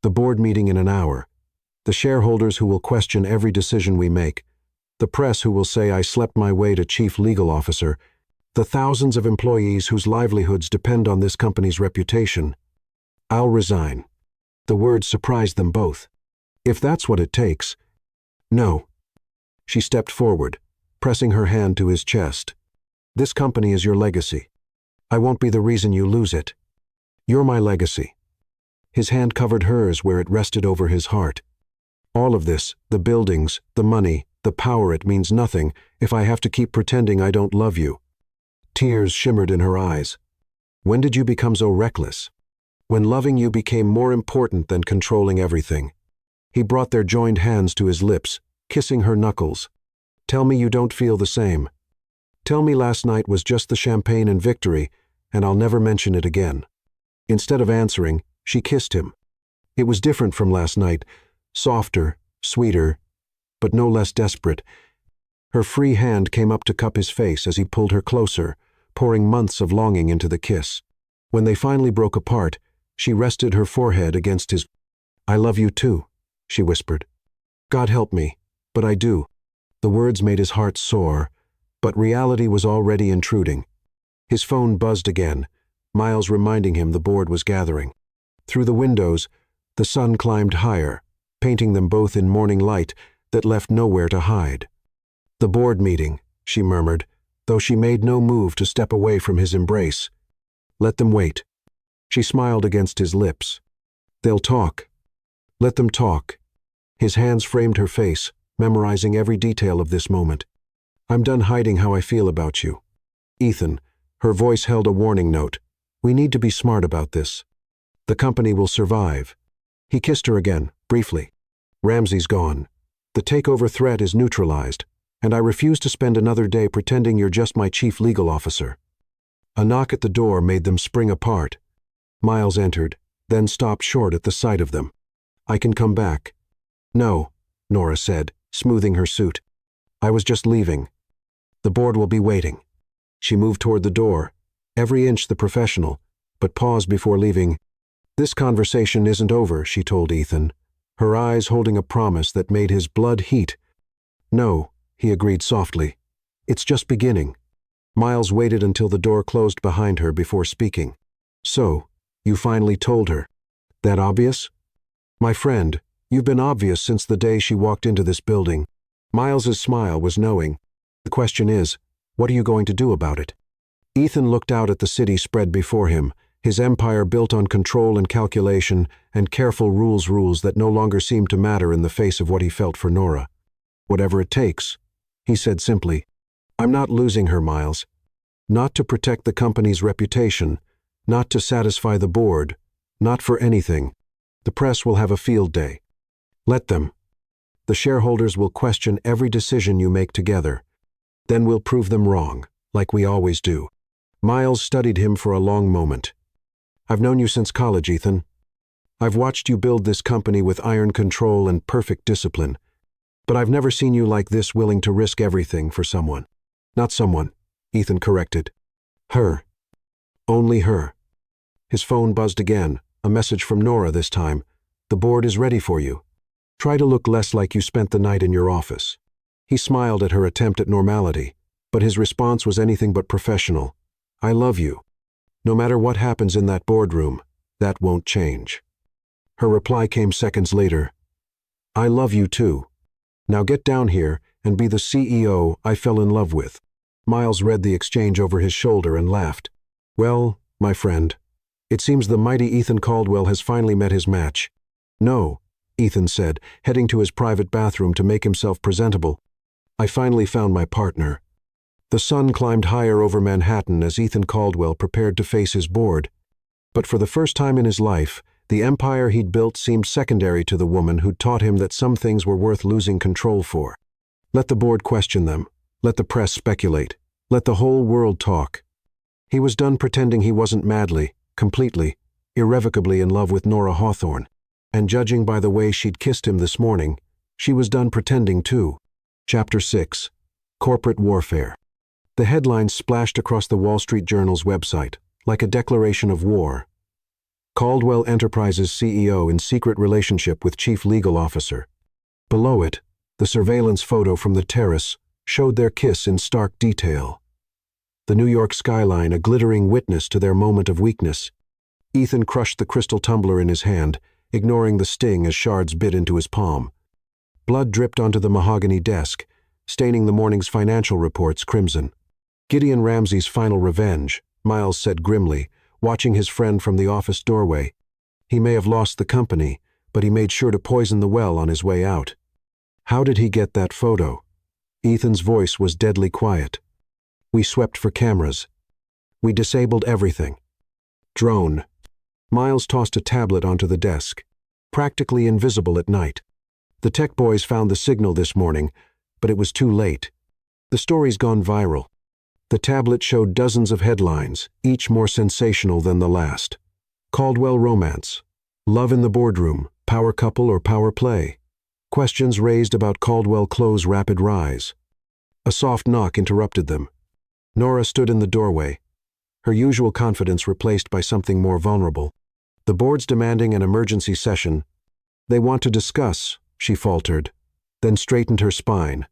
"The board meeting in an hour. The shareholders who will question every decision we make. The press who will say I slept my way to chief legal officer, the thousands of employees whose livelihoods depend on this company's reputation. I'll resign. The words surprised them both. If that's what it takes. No. She stepped forward, pressing her hand to his chest. This company is your legacy. I won't be the reason you lose it. You're my legacy. His hand covered hers where it rested over his heart. All of this, the buildings, the money, the power, it means nothing if I have to keep pretending I don't love you. Tears shimmered in her eyes. When did you become so reckless? When loving you became more important than controlling everything. He brought their joined hands to his lips, kissing her knuckles. Tell me you don't feel the same. Tell me last night was just the champagne and victory, and I'll never mention it again. Instead of answering, she kissed him. It was different from last night, softer, sweeter, but no less desperate. Her free hand came up to cup his face as he pulled her closer, pouring months of longing into the kiss. When they finally broke apart, she rested her forehead against his. I love you too, she whispered. God help me, but I do. The words made his heart soar, but reality was already intruding. His phone buzzed again, Miles reminding him the board was gathering. Through the windows, the sun climbed higher, painting them both in morning light that left nowhere to hide. The board meeting, she murmured, though she made no move to step away from his embrace. Let them wait. She smiled against his lips. They'll talk. Let them talk. His hands framed her face, memorizing every detail of this moment. I'm done hiding how I feel about you. Ethan, her voice held a warning note. We need to be smart about this. The company will survive. He kissed her again, briefly. Ramsey's gone. The takeover threat is neutralized, and I refuse to spend another day pretending you're just my chief legal officer. A knock at the door made them spring apart. Miles entered, then stopped short at the sight of them. I can come back. No, Nora said, smoothing her suit. I was just leaving. The board will be waiting. She moved toward the door, every inch the professional, but paused before leaving. This conversation isn't over, she told Ethan, her eyes holding a promise that made his blood heat. No, he agreed softly. It's just beginning. Miles waited until the door closed behind her before speaking. So, you finally told her. That obvious? My friend, you've been obvious since the day she walked into this building. Miles's smile was knowing. The question is, what are you going to do about it? Ethan looked out at the city spread before him, his empire built on control and calculation and careful rules that no longer seemed to matter in the face of what he felt for Nora. Whatever it takes, he said simply. I'm not losing her, Miles. Not to protect the company's reputation, not to satisfy the board, not for anything. The press will have a field day. Let them. The shareholders will question every decision you make together. Then we'll prove them wrong, like we always do. Miles studied him for a long moment. I've known you since college, Ethan. I've watched you build this company with iron control and perfect discipline. But I've never seen you like this, willing to risk everything for someone. Not someone, Ethan corrected. Her. Only her. His phone buzzed again, a message from Nora this time. The board is ready for you. Try to look less like you spent the night in your office. He smiled at her attempt at normality, but his response was anything but professional. I love you. No matter what happens in that boardroom, that won't change. Her reply came seconds later. I love you too. Now get down here and be the CEO I fell in love with. Miles read the exchange over his shoulder and laughed. Well, my friend, it seems the mighty Ethan Caldwell has finally met his match. No, Ethan said, heading to his private bathroom to make himself presentable. I finally found my partner. The sun climbed higher over Manhattan as Ethan Caldwell prepared to face his board. But for the first time in his life, the empire he'd built seemed secondary to the woman who'd taught him that some things were worth losing control for. Let the board question them. Let the press speculate. Let the whole world talk. He was done pretending he wasn't madly, completely, irrevocably in love with Nora Hawthorne. And judging by the way she'd kissed him this morning, she was done pretending too. Chapter 6. Corporate Warfare. The headlines splashed across the Wall Street Journal's website, like a declaration of war. Caldwell Enterprises CEO in secret relationship with Chief Legal Officer. Below it, The surveillance photo from the terrace showed their kiss in stark detail. The New York skyline a glittering witness to their moment of weakness. Ethan crushed the crystal tumbler in his hand, ignoring the sting as shards bit into his palm. Blood dripped onto the mahogany desk, staining the morning's financial reports crimson. Gideon Ramsey's final revenge, Miles said grimly, watching his friend from the office doorway. He may have lost the company, but he made sure to poison the well on his way out. How did he get that photo? Ethan's voice was deadly quiet. We swept for cameras. We disabled everything. Drone. Miles tossed a tablet onto the desk, practically invisible at night. The tech boys found the signal this morning, but it was too late. The story's gone viral. The tablet showed dozens of headlines, each more sensational than the last. Caldwell romance. Love in the boardroom. Power couple or power play. Questions raised about Caldwell Close' rapid rise. A soft knock interrupted them. Nora stood in the doorway, her usual confidence replaced by something more vulnerable. The board's demanding an emergency session. They want to discuss, she faltered, then straightened her spine.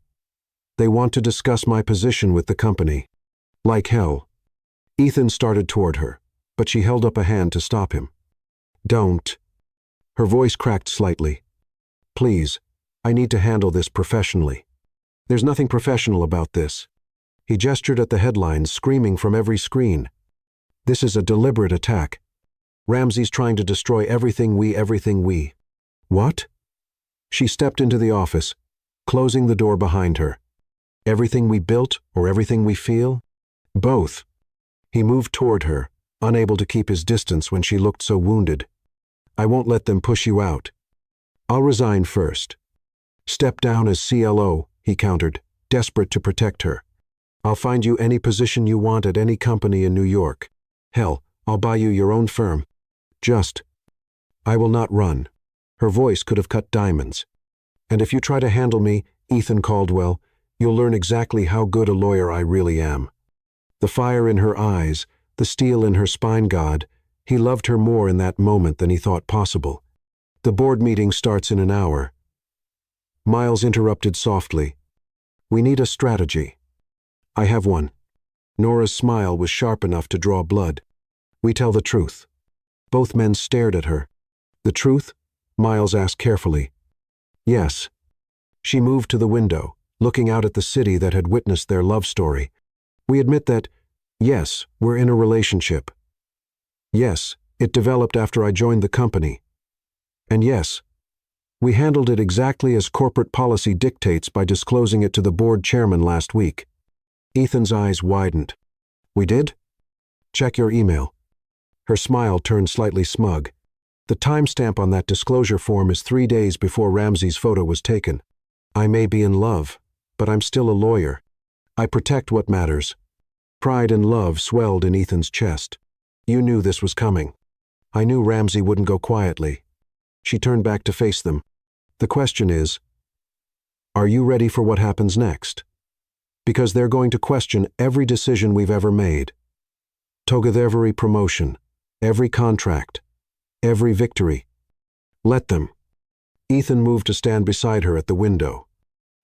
They want to discuss my position with the company. Like hell. Ethan started toward her, but she held up a hand to stop him. Don't. Her voice cracked slightly. Please, I need to handle this professionally. There's nothing professional about this. He gestured at the headlines screaming from every screen. This is a deliberate attack. Ramsey's trying to destroy everything we. What? She stepped into the office, closing the door behind her. Everything we built or everything we feel? Both. He moved toward her, unable to keep his distance when she looked so wounded. I won't let them push you out. I'll resign first. Step down as CLO, he countered, desperate to protect her. I'll find you any position you want at any company in New York. Hell, I'll buy you your own firm. I will not run. Her voice could have cut diamonds. And if you try to handle me, Ethan Caldwell, you'll learn exactly how good a lawyer I really am. The fire in her eyes, the steel in her spine. God, he loved her more in that moment than he thought possible. The board meeting starts in an hour. Miles interrupted softly. We need a strategy. I have one. Nora's smile was sharp enough to draw blood. We tell the truth. Both men stared at her. The truth? Miles asked carefully. Yes. She moved to the window, looking out at the city that had witnessed their love story. We admit that, yes, we're in a relationship. Yes, it developed after I joined the company. And yes, we handled it exactly as corporate policy dictates by disclosing it to the board chairman last week. Ethan's eyes widened. We did? Check your email. Her smile turned slightly smug. The timestamp on that disclosure form is 3 days before Ramsey's photo was taken. I may be in love, but I'm still a lawyer. I protect what matters. Pride and love swelled in Ethan's chest. You knew this was coming. I knew Ramsey wouldn't go quietly. She turned back to face them. The question is, are you ready for what happens next? Because they're going to question every decision we've ever made. Every promotion, every contract, every victory. Let them. Ethan moved to stand beside her at the window.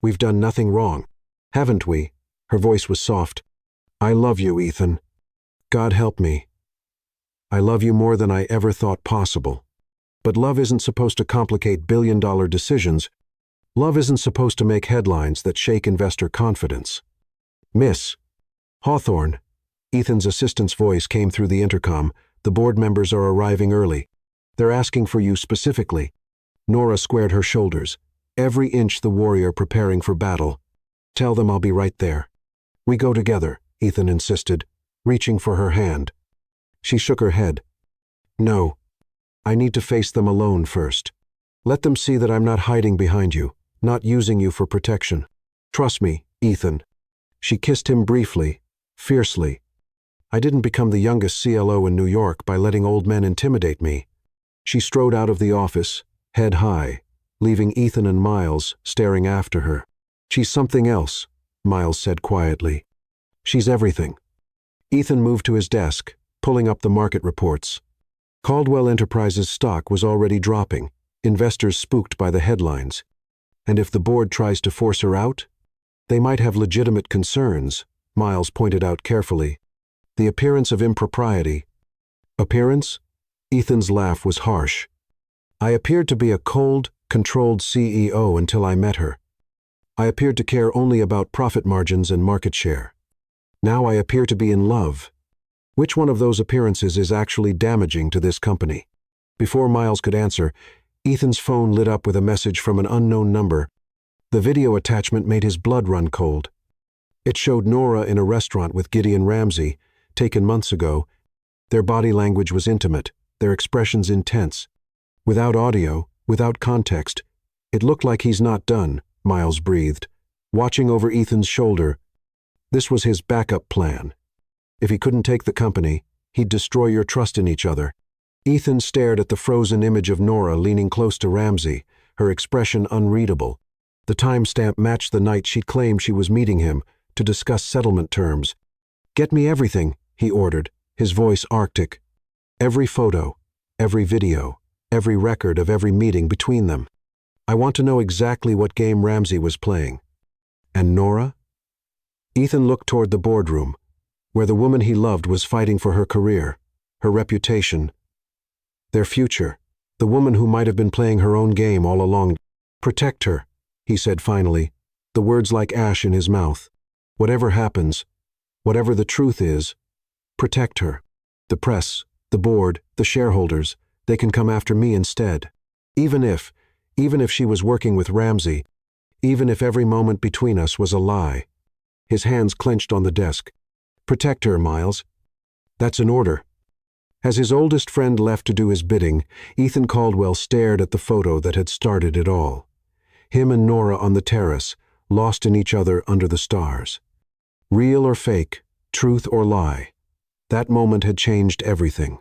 We've done nothing wrong, haven't we? Her voice was soft. I love you, Ethan. God help me. I love you more than I ever thought possible. But love isn't supposed to complicate billion-dollar decisions. Love isn't supposed to make headlines that shake investor confidence. Miss Hawthorne. Ethan's assistant's voice came through the intercom. The board members are arriving early. They're asking for you specifically. Nora squared her shoulders, every inch the warrior preparing for battle. Tell them I'll be right there. We go together, Ethan insisted, reaching for her hand. She shook her head. No. I need to face them alone first. Let them see that I'm not hiding behind you, not using you for protection. Trust me, Ethan. She kissed him briefly, fiercely. I didn't become the youngest CLO in New York by letting old men intimidate me. She strode out of the office, head high, leaving Ethan and Miles staring after her. She's something else, Miles said quietly. She's everything. Ethan moved to his desk, pulling up the market reports. Caldwell Enterprises stock was already dropping, investors spooked by the headlines. And if the board tries to force her out? They might have legitimate concerns, Miles pointed out carefully. The appearance of impropriety. Appearance? Ethan's laugh was harsh. I appeared to be a cold, controlled CEO until I met her. I appeared to care only about profit margins and market share. Now I appear to be in love. Which one of those appearances is actually damaging to this company? Before Miles could answer, Ethan's phone lit up with a message from an unknown number. The video attachment made his blood run cold. It showed Nora in a restaurant with Gideon Ramsey, taken months ago. Their body language was intimate, their expressions intense. Without audio, without context, it looked like he's not done, Miles breathed, watching over Ethan's shoulder. This was his backup plan. If he couldn't take the company, he'd destroy your trust in each other. Ethan stared at the frozen image of Nora leaning close to Ramsey, her expression unreadable. The timestamp matched the night she'd claimed she was meeting him to discuss settlement terms. "Get me everything," he ordered, his voice arctic. "Every photo, every video, every record of every meeting between them. I want to know exactly what game Ramsey was playing." And Nora? Ethan looked toward the boardroom, where the woman he loved was fighting for her career, her reputation, their future, the woman who might have been playing her own game all along. "Protect her," he said finally, the words like ash in his mouth. "Whatever happens, whatever the truth is, protect her. The press, the board, the shareholders, they can come after me instead. Even if she was working with Ramsey, even if every moment between us was a lie." His hands clenched on the desk. "Protect her, Miles. That's an order." As his oldest friend left to do his bidding, Ethan Caldwell stared at the photo that had started it all. Him and Nora on the terrace, lost in each other under the stars. Real or fake, truth or lie, that moment had changed everything.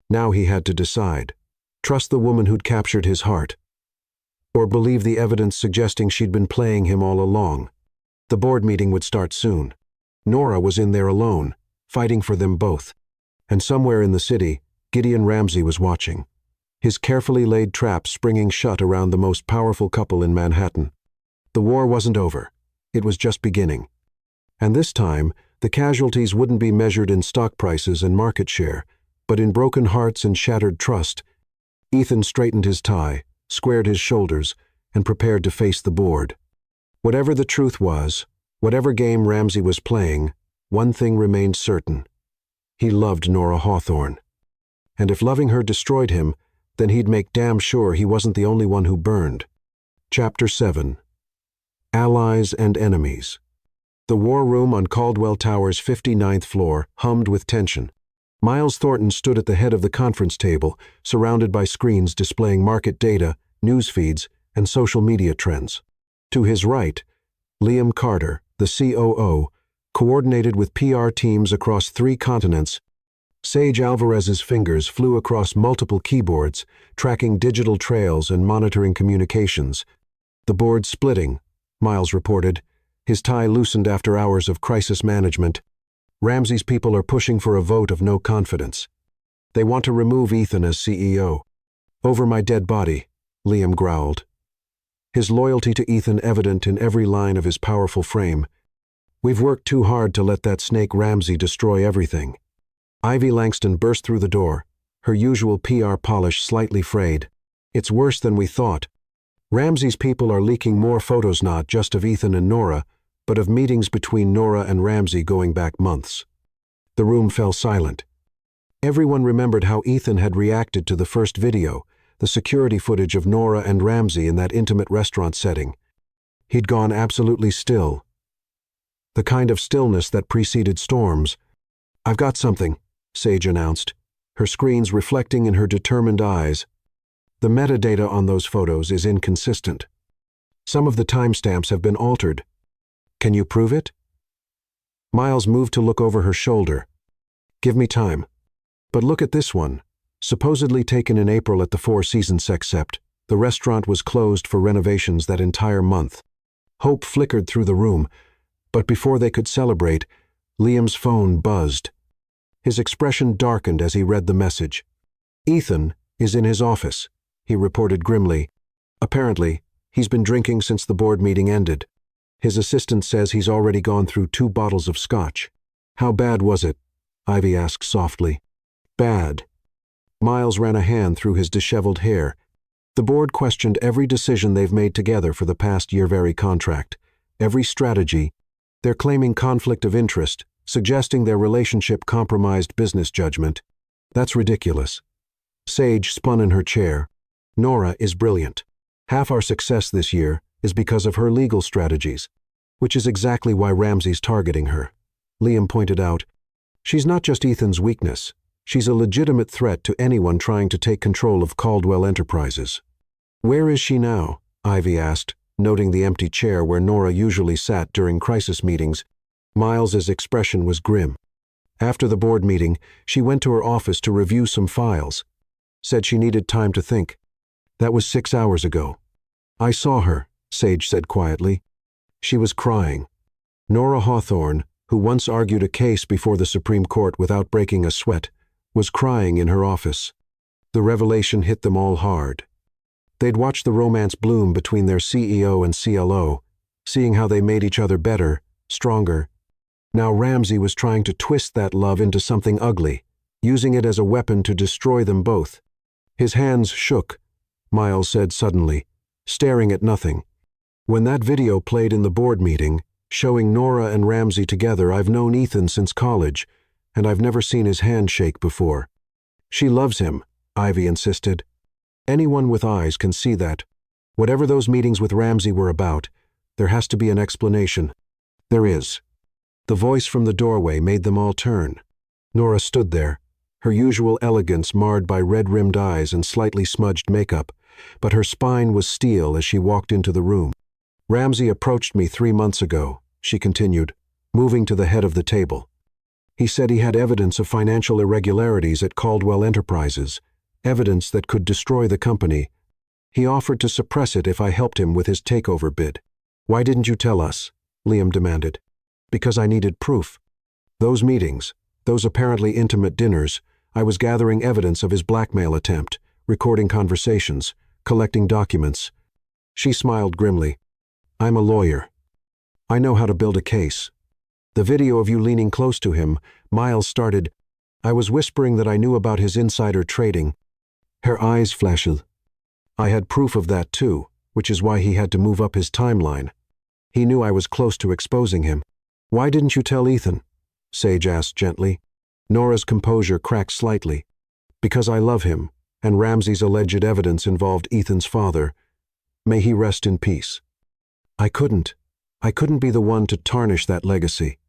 Now he had to decide. Trust the woman who'd captured his heart, or believe the evidence suggesting she'd been playing him all along. The board meeting would start soon. Nora was in there alone, fighting for them both. And somewhere in the city, Gideon Ramsey was watching, his carefully laid trap springing shut around the most powerful couple in Manhattan. The war wasn't over. It was just beginning. And this time, the casualties wouldn't be measured in stock prices and market share, but in broken hearts and shattered trust. Ethan straightened his tie, squared his shoulders, and prepared to face the board. Whatever the truth was, whatever game Ramsey was playing, one thing remained certain. He loved Nora Hawthorne. And if loving her destroyed him, then he'd make damn sure he wasn't the only one who burned. Chapter 7. Allies and Enemies. The war room on Caldwell Tower's 59th floor hummed with tension. Miles Thornton stood at the head of the conference table, surrounded by screens displaying market data, news feeds, and social media trends. To his right, Liam Carter, the COO, coordinated with PR teams across 3 continents. Sage Alvarez's fingers flew across multiple keyboards, tracking digital trails and monitoring communications. "The board's splitting," Miles reported, his tie loosened after hours of crisis management. "Ramsey's people are pushing for a vote of no confidence. They want to remove Ethan as CEO. Over my dead body," Liam growled, his loyalty to Ethan evident in every line of his powerful frame. "We've worked too hard to let that snake Ramsey destroy everything." Ivy Langston burst through the door, her usual PR polish slightly frayed. "It's worse than we thought. Ramsey's people are leaking more photos, not just of Ethan and Nora, but of meetings between Nora and Ramsey going back months." The room fell silent. Everyone remembered how Ethan had reacted to the first video, the security footage of Nora and Ramsey in that intimate restaurant setting. He'd gone absolutely still. The kind of stillness that preceded storms. "I've got something," Sage announced, her screens reflecting in her determined eyes. "The metadata on those photos is inconsistent. Some of the timestamps have been altered. Can you prove it?" Miles moved to look over her shoulder. "Give me time. But look at this one. Supposedly taken in April at the Four Seasons Sept. The restaurant was closed for renovations that entire month." Hope flickered through the room, but before they could celebrate, Liam's phone buzzed. His expression darkened as he read the message. "Ethan is in his office," he reported grimly. "Apparently, He's been drinking since the board meeting ended. His assistant says he's already gone through 2 bottles of scotch. How bad was it? Ivy asked softly. Bad. Miles ran a hand through his disheveled hair. The board questioned every decision they've made together for the past year-very contract, every strategy. They're claiming conflict of interest, suggesting their relationship compromised business judgment. That's ridiculous. Sage spun in her chair. Nora is brilliant. Half our success this year is because of her legal strategies, which is exactly why Ramsey's targeting her. Liam pointed out, she's not just Ethan's weakness. She's a legitimate threat to anyone trying to take control of Caldwell Enterprises. Where is she now? Ivy asked, noting the empty chair where Nora usually sat during crisis meetings. Miles's expression was grim. After the board meeting, she went to her office to review some files. Said she needed time to think. That was 6 hours ago. I saw her, Sage said quietly. She was crying. Nora Hawthorne, who once argued a case before the Supreme Court without breaking a sweat, was crying in her office. The revelation hit them all hard. They'd watched the romance bloom between their CEO and CLO, seeing how they made each other better, stronger. Now Ramsey was trying to twist that love into something ugly, using it as a weapon to destroy them both. His hands shook, Miles said suddenly, staring at nothing. When that video played in the board meeting, showing Nora and Ramsey together, I've known Ethan since college, and I've never seen his hand shake before. She loves him, Ivy insisted. Anyone with eyes can see that. Whatever those meetings with Ramsey were about, there has to be an explanation. There is. The voice from the doorway made them all turn. Nora stood there, her usual elegance marred by red-rimmed eyes and slightly smudged makeup, but her spine was steel as she walked into the room. Ramsey approached me 3 months ago, she continued, moving to the head of the table. He said he had evidence of financial irregularities at Caldwell Enterprises, evidence that could destroy the company. He offered to suppress it if I helped him with his takeover bid. Why didn't you tell us? Liam demanded. Because I needed proof. Those meetings, those apparently intimate dinners, I was gathering evidence of his blackmail attempt, recording conversations, collecting documents. She smiled grimly. I'm a lawyer. I know how to build a case. The video of you leaning close to him, Miles started. I was whispering that I knew about his insider trading. Her eyes flashed. I had proof of that too, which is why he had to move up his timeline. He knew I was close to exposing him. Why didn't you tell Ethan? Sage asked gently. Nora's composure cracked slightly. Because I love him, and Ramsey's alleged evidence involved Ethan's father. May he rest in peace. I couldn't be the one to tarnish that legacy.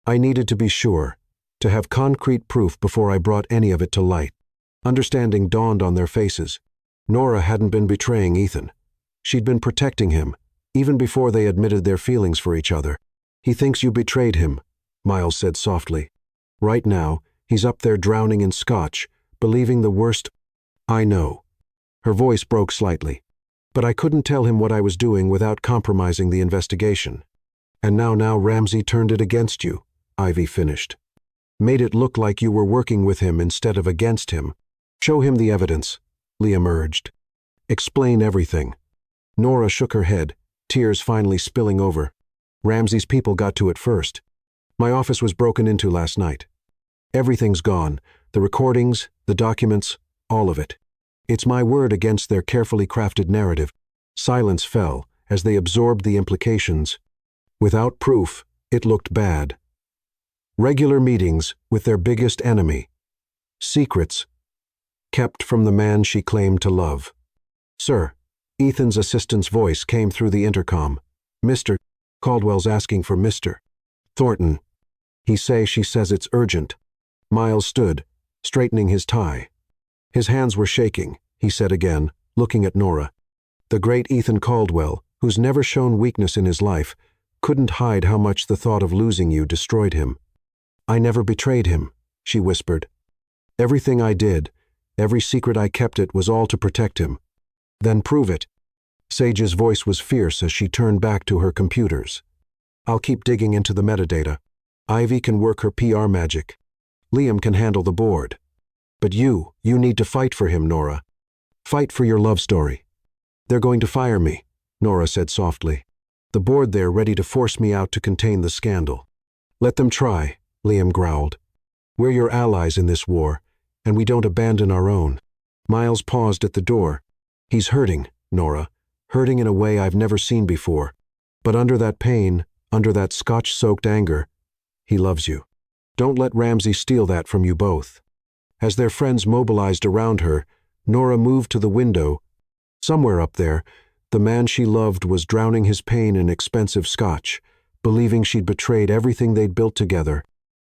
I needed to be sure, to have concrete proof before I brought any of it to light. Understanding dawned on their faces. Nora hadn't been betraying Ethan. She'd been protecting him, even before they admitted their feelings for each other. He thinks you betrayed him, Miles said softly. Right now, he's up there drowning in scotch, believing the worst. I know. Her voice broke slightly. But I couldn't tell him what I was doing without compromising the investigation. And now Ramsey turned it against you, Ivy finished. Made it look like you were working with him instead of against him. Show him the evidence, Liam urged. Explain everything. Nora shook her head, tears finally spilling over. Ramsey's people got to it first. My office was broken into last night. Everything's gone, the recordings, the documents, all of it. It's my word against their carefully crafted narrative. Silence fell as they absorbed the implications. Without proof, it looked bad. Regular meetings with their biggest enemy. Secrets kept from the man she claimed to love. Sir, Ethan's assistant's voice came through the intercom. Mr. Caldwell's asking for Mr. Thornton. She says it's urgent. Miles stood, straightening his tie. His hands were shaking, he said again, looking at Nora. The great Ethan Caldwell, who's never shown weakness in his life, couldn't hide how much the thought of losing you destroyed him. I never betrayed him, she whispered. Everything I did, every secret I kept, it was all to protect him. Then prove it. Sage's voice was fierce as she turned back to her computers. I'll keep digging into the metadata. Ivy can work her PR magic. Liam can handle the board. But you need to fight for him, Nora. Fight for your love story. They're going to fire me. Nora said softly. "The board there ready to force me out to contain the scandal." "Let them try," Liam growled. "We're your allies in this war, and we don't abandon our own." Miles paused at the door. "He's hurting, Nora, hurting in a way I've never seen before. But under that pain, under that scotch-soaked anger, he loves you. Don't let Ramsay steal that from you both." As their friends mobilized around her, Nora moved to the window. Somewhere up there, the man she loved was drowning his pain in expensive scotch, believing she'd betrayed everything they'd built together.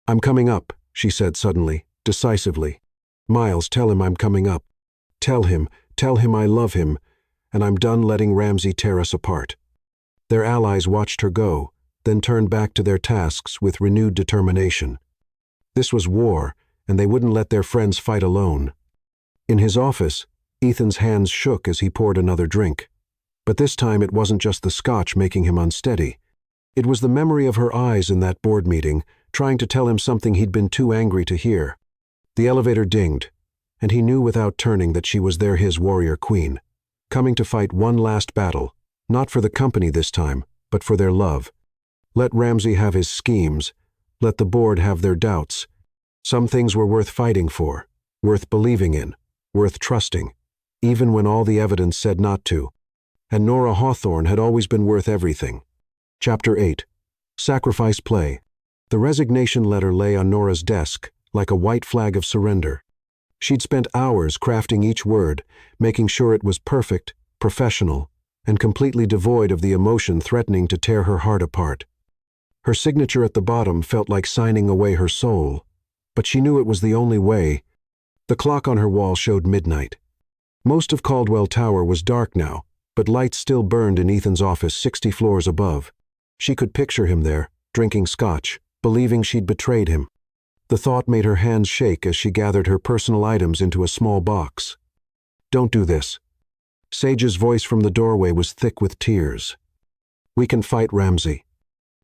"I'm coming up," she said suddenly, decisively. "Miles, tell him I'm coming up. Tell him I love him, and I'm done letting Ramsay tear us apart." Their allies watched her go, then turned back to their tasks with renewed determination. This was war, and they wouldn't let their friends fight alone. In his office, Ethan's hands shook as he poured another drink. But this time it wasn't just the scotch making him unsteady. It was the memory of her eyes in that board meeting, trying to tell him something he'd been too angry to hear. The elevator dinged, and he knew without turning that she was there, his warrior queen, coming to fight one last battle, not for the company this time, but for their love. Let Ramsay have his schemes, let the board have their doubts. Some things were worth fighting for, worth believing in, worth trusting, even when all the evidence said not to. And Nora Hawthorne had always been worth everything. Chapter 8. Sacrifice Play. The resignation letter lay on Nora's desk, like a white flag of surrender. She'd spent hours crafting each word, making sure it was perfect, professional, and completely devoid of the emotion threatening to tear her heart apart. Her signature at the bottom felt like signing away her soul, but she knew it was the only way. The clock on her wall showed midnight. Most of Caldwell Tower was dark now, but lights still burned in Ethan's office 60 floors above. She could picture him there, drinking scotch, believing she'd betrayed him. The thought made her hands shake as she gathered her personal items into a small box. "Don't do this." Sage's voice from the doorway was thick with tears. "We can fight Ramsay.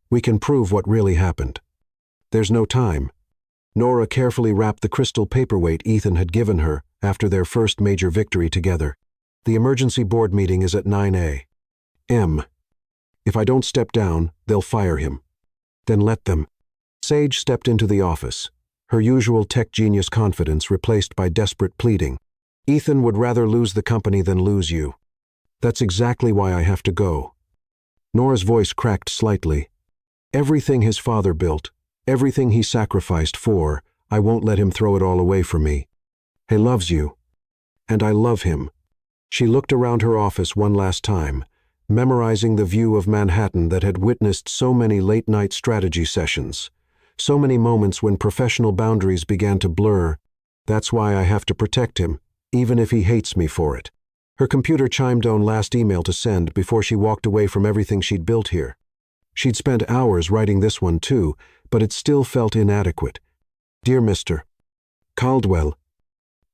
We can prove what really happened. There's no time." Nora carefully wrapped the crystal paperweight Ethan had given her after their first major victory together. "The emergency board meeting is at 9 a.m. If I don't step down, they'll fire him." "Then let them." Sage stepped into the office, her usual tech genius confidence replaced by desperate pleading. "Ethan would rather lose the company than lose you. That's exactly why I have to go." Nora's voice cracked slightly. "Everything his father built, everything he sacrificed for, I won't let him throw it all away for me. He loves you. And I love him." She looked around her office one last time, memorizing the view of Manhattan that had witnessed so many late-night strategy sessions, so many moments when professional boundaries began to blur. "That's why I have to protect him, even if he hates me for it." Her computer chimed on last email to send before she walked away from everything she'd built here. She'd spent hours writing this one too, but it still felt inadequate. "Dear Mr. Caldwell,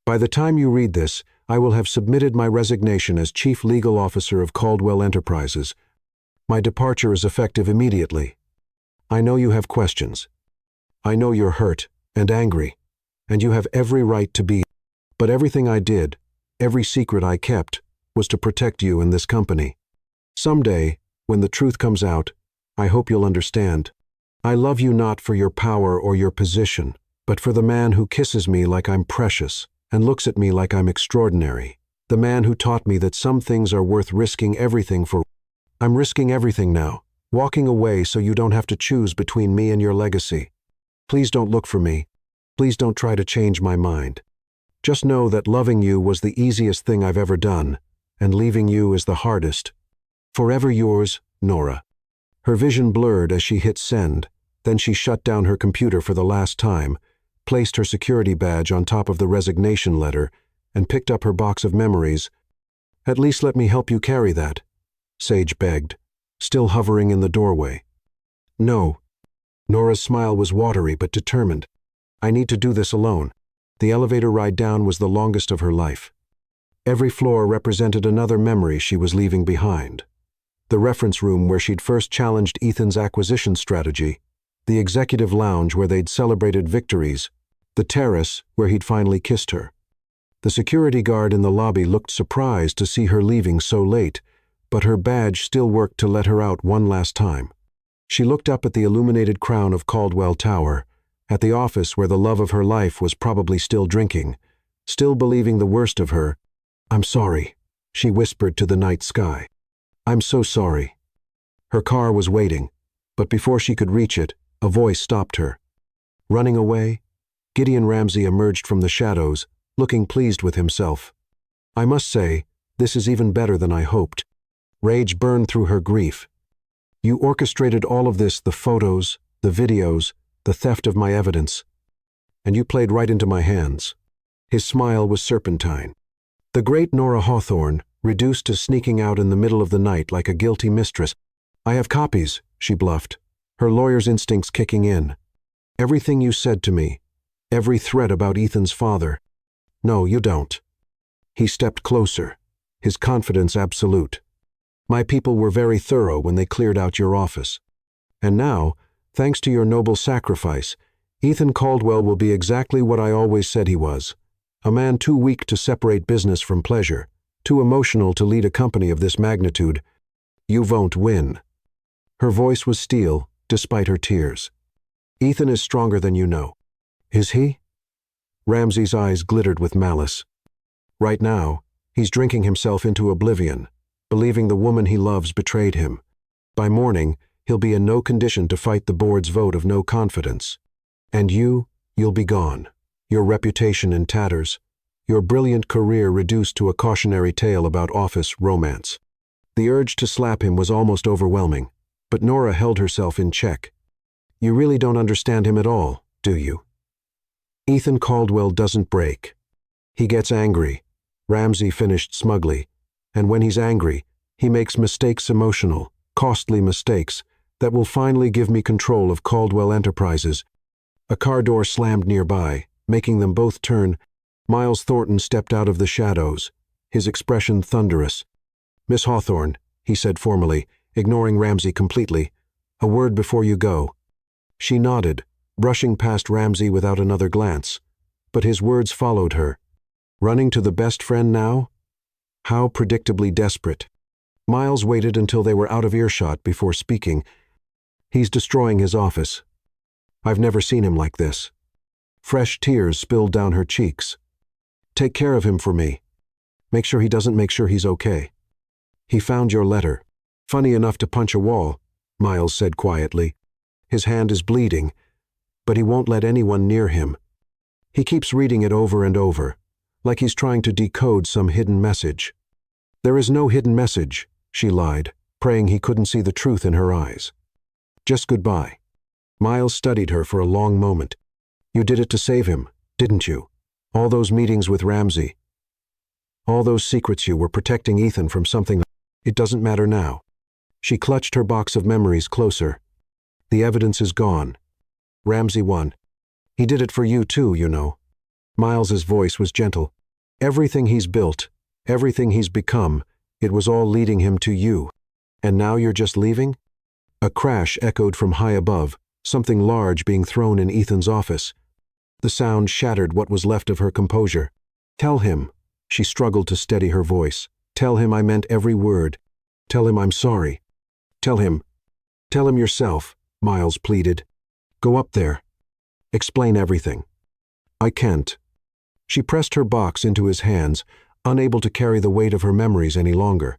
by the time you read this, I will have submitted my resignation as Chief Legal Officer of Caldwell Enterprises. My departure is effective immediately. I know you have questions. I know you're hurt and angry, and you have every right to be. But everything I did, every secret I kept, was to protect you and this company. Someday, when the truth comes out, I hope you'll understand. I love you not for your power or your position, but for the man who kisses me like I'm precious and looks at me like I'm extraordinary. The man who taught me that some things are worth risking everything for. I'm risking everything now, walking away so you don't have to choose between me and your legacy. Please don't look for me. Please don't try to change my mind. Just know that loving you was the easiest thing I've ever done, and leaving you is the hardest. Forever yours, Nora." Her vision blurred as she hit send, then she shut down her computer for the last time, placed her security badge on top of the resignation letter, and picked up her box of memories. "At least let me help you carry that," Sage begged, still hovering in the doorway. "No." Nora's smile was watery but determined. "I need to do this alone." The elevator ride down was the longest of her life. Every floor represented another memory she was leaving behind. The reference room where she'd first challenged Ethan's acquisition strategy, the executive lounge where they'd celebrated victories, the terrace where he'd finally kissed her. The security guard in the lobby looked surprised to see her leaving so late, but her badge still worked to let her out one last time. She looked up at the illuminated crown of Caldwell Tower, at the office where the love of her life was probably still drinking, still believing the worst of her. "I'm sorry," she whispered to the night sky. "I'm so sorry." Her car was waiting, but before she could reach it, a voice stopped her. Running away, Gideon Ramsay emerged from the shadows, looking pleased with himself. "I must say, this is even better than I hoped." Rage burned through her grief. "You orchestrated all of this, the photos, the videos, the theft of my evidence. And you played right into my hands." His smile was serpentine. The great Nora Hawthorne, reduced to sneaking out in the middle of the night like a guilty mistress. "I have copies," she bluffed, her lawyer's instincts kicking in. "Everything you said to me, every threat about Ethan's father." "No, you don't." He stepped closer, his confidence absolute. "My people were very thorough when they cleared out your office. And now, thanks to your noble sacrifice, Ethan Caldwell will be exactly what I always said he was. A man too weak to separate business from pleasure, too emotional to lead a company of this magnitude. You won't win." Her voice was steel, despite her tears. "Ethan is stronger than you know." "Is he?" Ramsay's eyes glittered with malice. "Right now, he's drinking himself into oblivion, believing the woman he loves betrayed him. By morning, he'll be in no condition to fight the board's vote of no confidence. And you'll be gone, your reputation in tatters, your brilliant career reduced to a cautionary tale about office romance." The urge to slap him was almost overwhelming, but Nora held herself in check. "You really don't understand him at all, do you? Ethan Caldwell doesn't break. He gets angry," Ramsay finished smugly, "and when he's angry, he makes mistakes, emotional, costly mistakes, that will finally give me control of Caldwell Enterprises." A car door slammed nearby, making them both turn. Miles Thornton stepped out of the shadows, his expression thunderous. "Miss Hawthorne," he said formally, ignoring Ramsay completely, "a word before you go." She nodded, brushing past Ramsay without another glance, but his words followed her. Running to the best friend now? How predictably desperate. Miles waited until they were out of earshot before speaking. "He's destroying his office. I've never seen him like this." Fresh tears spilled down her cheeks. "Take care of him for me. Make sure he's okay. He found your letter. Funny enough to punch a wall," Miles said quietly. "His hand is bleeding, but he won't let anyone near him. He keeps reading it over and over, like he's trying to decode some hidden message." "There is no hidden message," she lied, praying he couldn't see the truth in her eyes. "Just goodbye." Miles studied her for a long moment. "You did it to save him, didn't you? All those meetings with Ramsay. All those secrets, you were protecting Ethan from something. It doesn't matter now." She clutched her box of memories closer. "The evidence is gone. Ramsay won. He did it for you too, you know." Miles's voice was gentle. "Everything he's built, everything he's become, it was all leading him to you. And now you're just leaving?" A crash echoed from high above, something large being thrown in Ethan's office. The sound shattered what was left of her composure. "Tell him," she struggled to steady her voice. "Tell him I meant every word. Tell him I'm sorry. Tell him yourself," Miles pleaded. "Go up there. Explain everything." "I can't." She pressed her box into his hands, unable to carry the weight of her memories any longer.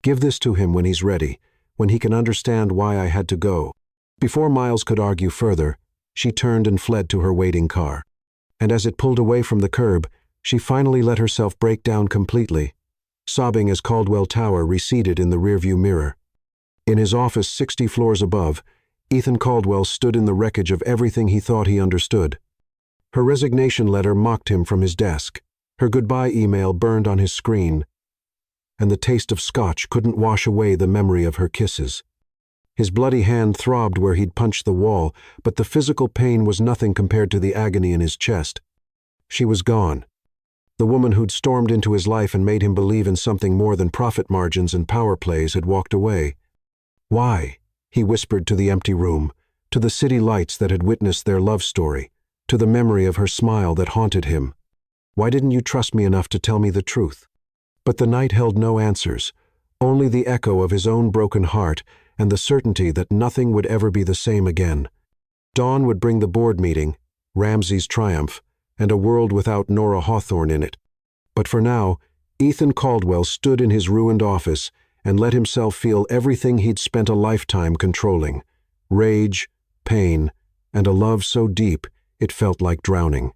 "Give this to him when he's ready, when he can understand why I had to go." Before Miles could argue further, she turned and fled to her waiting car. And as it pulled away from the curb, she finally let herself break down completely, sobbing as Caldwell Tower receded in the rearview mirror. In his office 60 floors above, Ethan Caldwell stood in the wreckage of everything he thought he understood. Her resignation letter mocked him from his desk. Her goodbye email burned on his screen, and the taste of scotch couldn't wash away the memory of her kisses. His bloody hand throbbed where he'd punched the wall, but the physical pain was nothing compared to the agony in his chest. She was gone. The woman who'd stormed into his life and made him believe in something more than profit margins and power plays had walked away. "Why?" he whispered to the empty room, to the city lights that had witnessed their love story, to the memory of her smile that haunted him. "Why didn't you trust me enough to tell me the truth?" But the night held no answers, Only the echo of his own broken heart and the certainty that nothing would ever be the same again. Dawn would bring the board meeting, Ramsey's triumph, and a world without Nora Hawthorne in it. But for now, Ethan Caldwell stood in his ruined office and let himself feel everything he'd spent a lifetime controlling: rage, pain, and a love so deep it felt like drowning.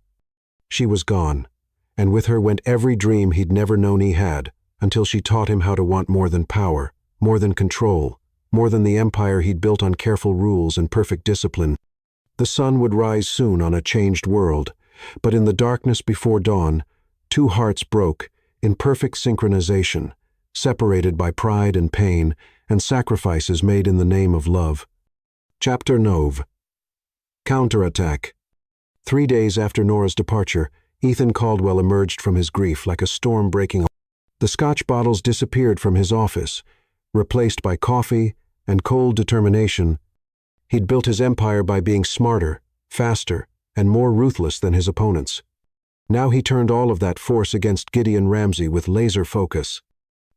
She was gone, and with her went every dream he'd never known he had, until she taught him how to want more than power, more than control, more than the empire he'd built on careful rules and perfect discipline. The sun would rise soon on a changed world, but in the darkness before dawn, two hearts broke, in perfect synchronization, separated by pride and pain and sacrifices made in the name of love. Chapter 9. Counterattack. 3 days after Nora's departure, Ethan Caldwell emerged from his grief like a storm breaking. The Scotch bottles disappeared from his office, replaced by coffee and cold determination. He'd built his empire by being smarter, faster, and more ruthless than his opponents. Now he turned all of that force against Gideon Ramsey with laser focus.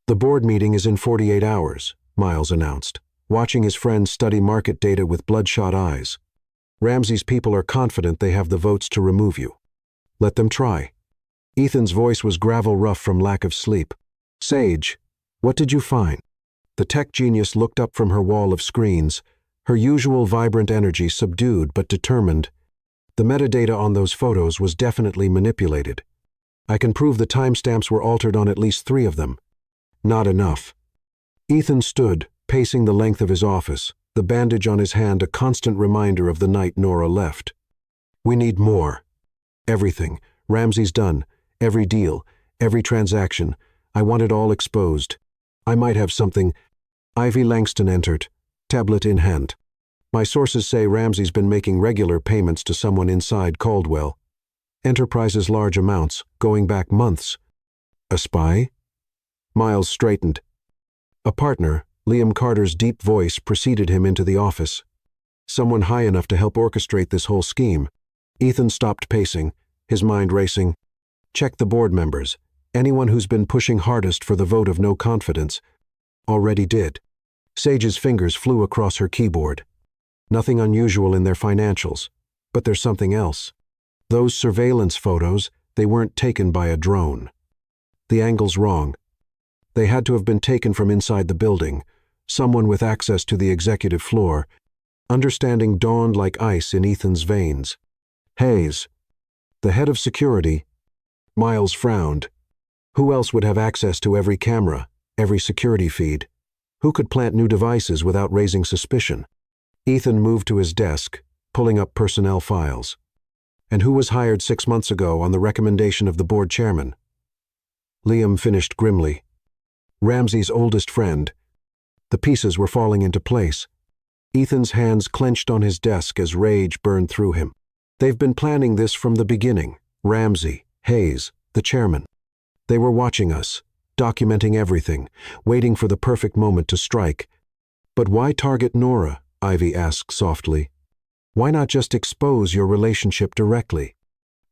"The board meeting is in 48 hours, Miles announced, watching his friend study market data with bloodshot eyes. "Ramsey's people are confident they have the votes to remove you. Let them try." Ethan's voice was gravel rough from lack of sleep. "Sage, what did you find?" The tech genius looked up from her wall of screens, her usual vibrant energy subdued but determined. "The metadata on those photos was definitely manipulated. I can prove the timestamps were altered on at least 3 of them." "Not enough." Ethan stood, pacing the length of his office, the bandage on his hand a constant reminder of the night Nora left. "We need more. Everything. Ramsey's done. Every deal. Every transaction. I want it all exposed. I might have something." Ivy Langston entered, tablet in hand. "My sources say Ramsey's been making regular payments to someone inside Caldwell. Enterprises large amounts, going back months." "A spy?" Miles straightened. A partner, Liam Carter's deep voice preceded him into the office. "Someone high enough to help orchestrate this whole scheme." Ethan stopped pacing, his mind racing. "Check the board members. Anyone who's been pushing hardest for the vote of no confidence." "Already did." Sage's fingers flew across her keyboard. "Nothing unusual in their financials, but there's something else. Those surveillance photos, they weren't taken by a drone. The angle's wrong. They had to have been taken from inside the building, someone with access to the executive floor." Understanding dawned like ice in Ethan's veins. "Hayes, the head of security." Miles frowned. Who else would have access to every camera, every security feed? Who could plant new devices without raising suspicion? Ethan moved to his desk, pulling up personnel files. "And who was hired 6 months ago on the recommendation of the board chairman?" Liam finished grimly. "Ramsey's oldest friend." The pieces were falling into place. Ethan's hands clenched on his desk as rage burned through him. "They've been planning this from the beginning. Ramsey, Hayes, the chairman. They were watching us, documenting everything, waiting for the perfect moment to strike." "But why target Nora?" Ivy asked softly. "Why not just expose your relationship directly?"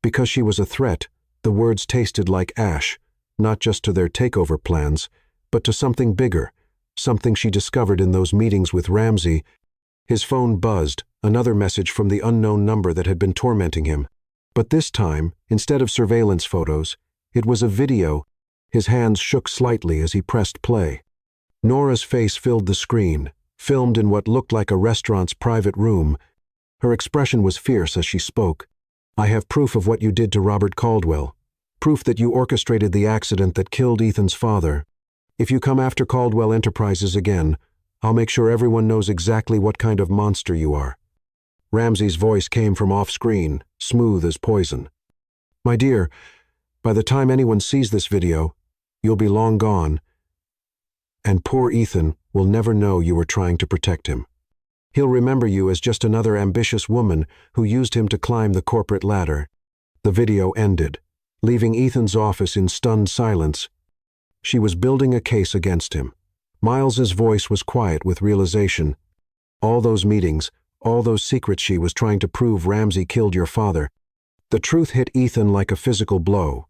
Because she was a threat, the words tasted like ash, not just to their takeover plans, but to something bigger, something she discovered in those meetings with Ramsey. His phone buzzed, another message from the unknown number that had been tormenting him. But this time, instead of surveillance photos, it was a video. His hands shook slightly as he pressed play. Nora's face filled the screen, filmed in what looked like a restaurant's private room. Her expression was fierce as she spoke. "I have proof of what you did to Robert Caldwell. Proof that you orchestrated the accident that killed Ethan's father. If you come after Caldwell Enterprises again, I'll make sure everyone knows exactly what kind of monster you are." Ramsey's voice came from off-screen, smooth as poison. "My dear, by the time anyone sees this video, you'll be long gone. And poor Ethan will never know you were trying to protect him. He'll remember you as just another ambitious woman who used him to climb the corporate ladder." The video ended, leaving Ethan's office in stunned silence. She was building a case against him. Miles's voice was quiet with realization. All those meetings, all those secrets, she was trying to prove Ramsey killed your father. The truth hit Ethan like a physical blow.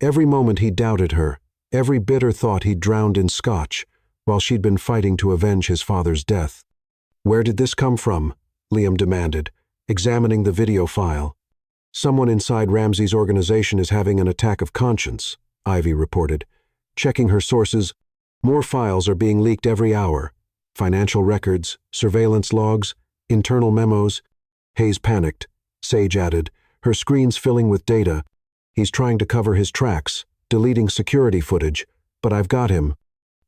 Every moment he doubted her, every bitter thought he drowned in scotch, while she'd been fighting to avenge his father's death. "Where did this come from?" Liam demanded, examining the video file. "Someone inside Ramsey's organization is having an attack of conscience," Ivy reported. Checking her sources, more files are being leaked every hour. Financial records, surveillance logs, internal memos. Hayes panicked. Sage added, her screens filling with data. "He's trying to cover his tracks, deleting security footage, but I've got him.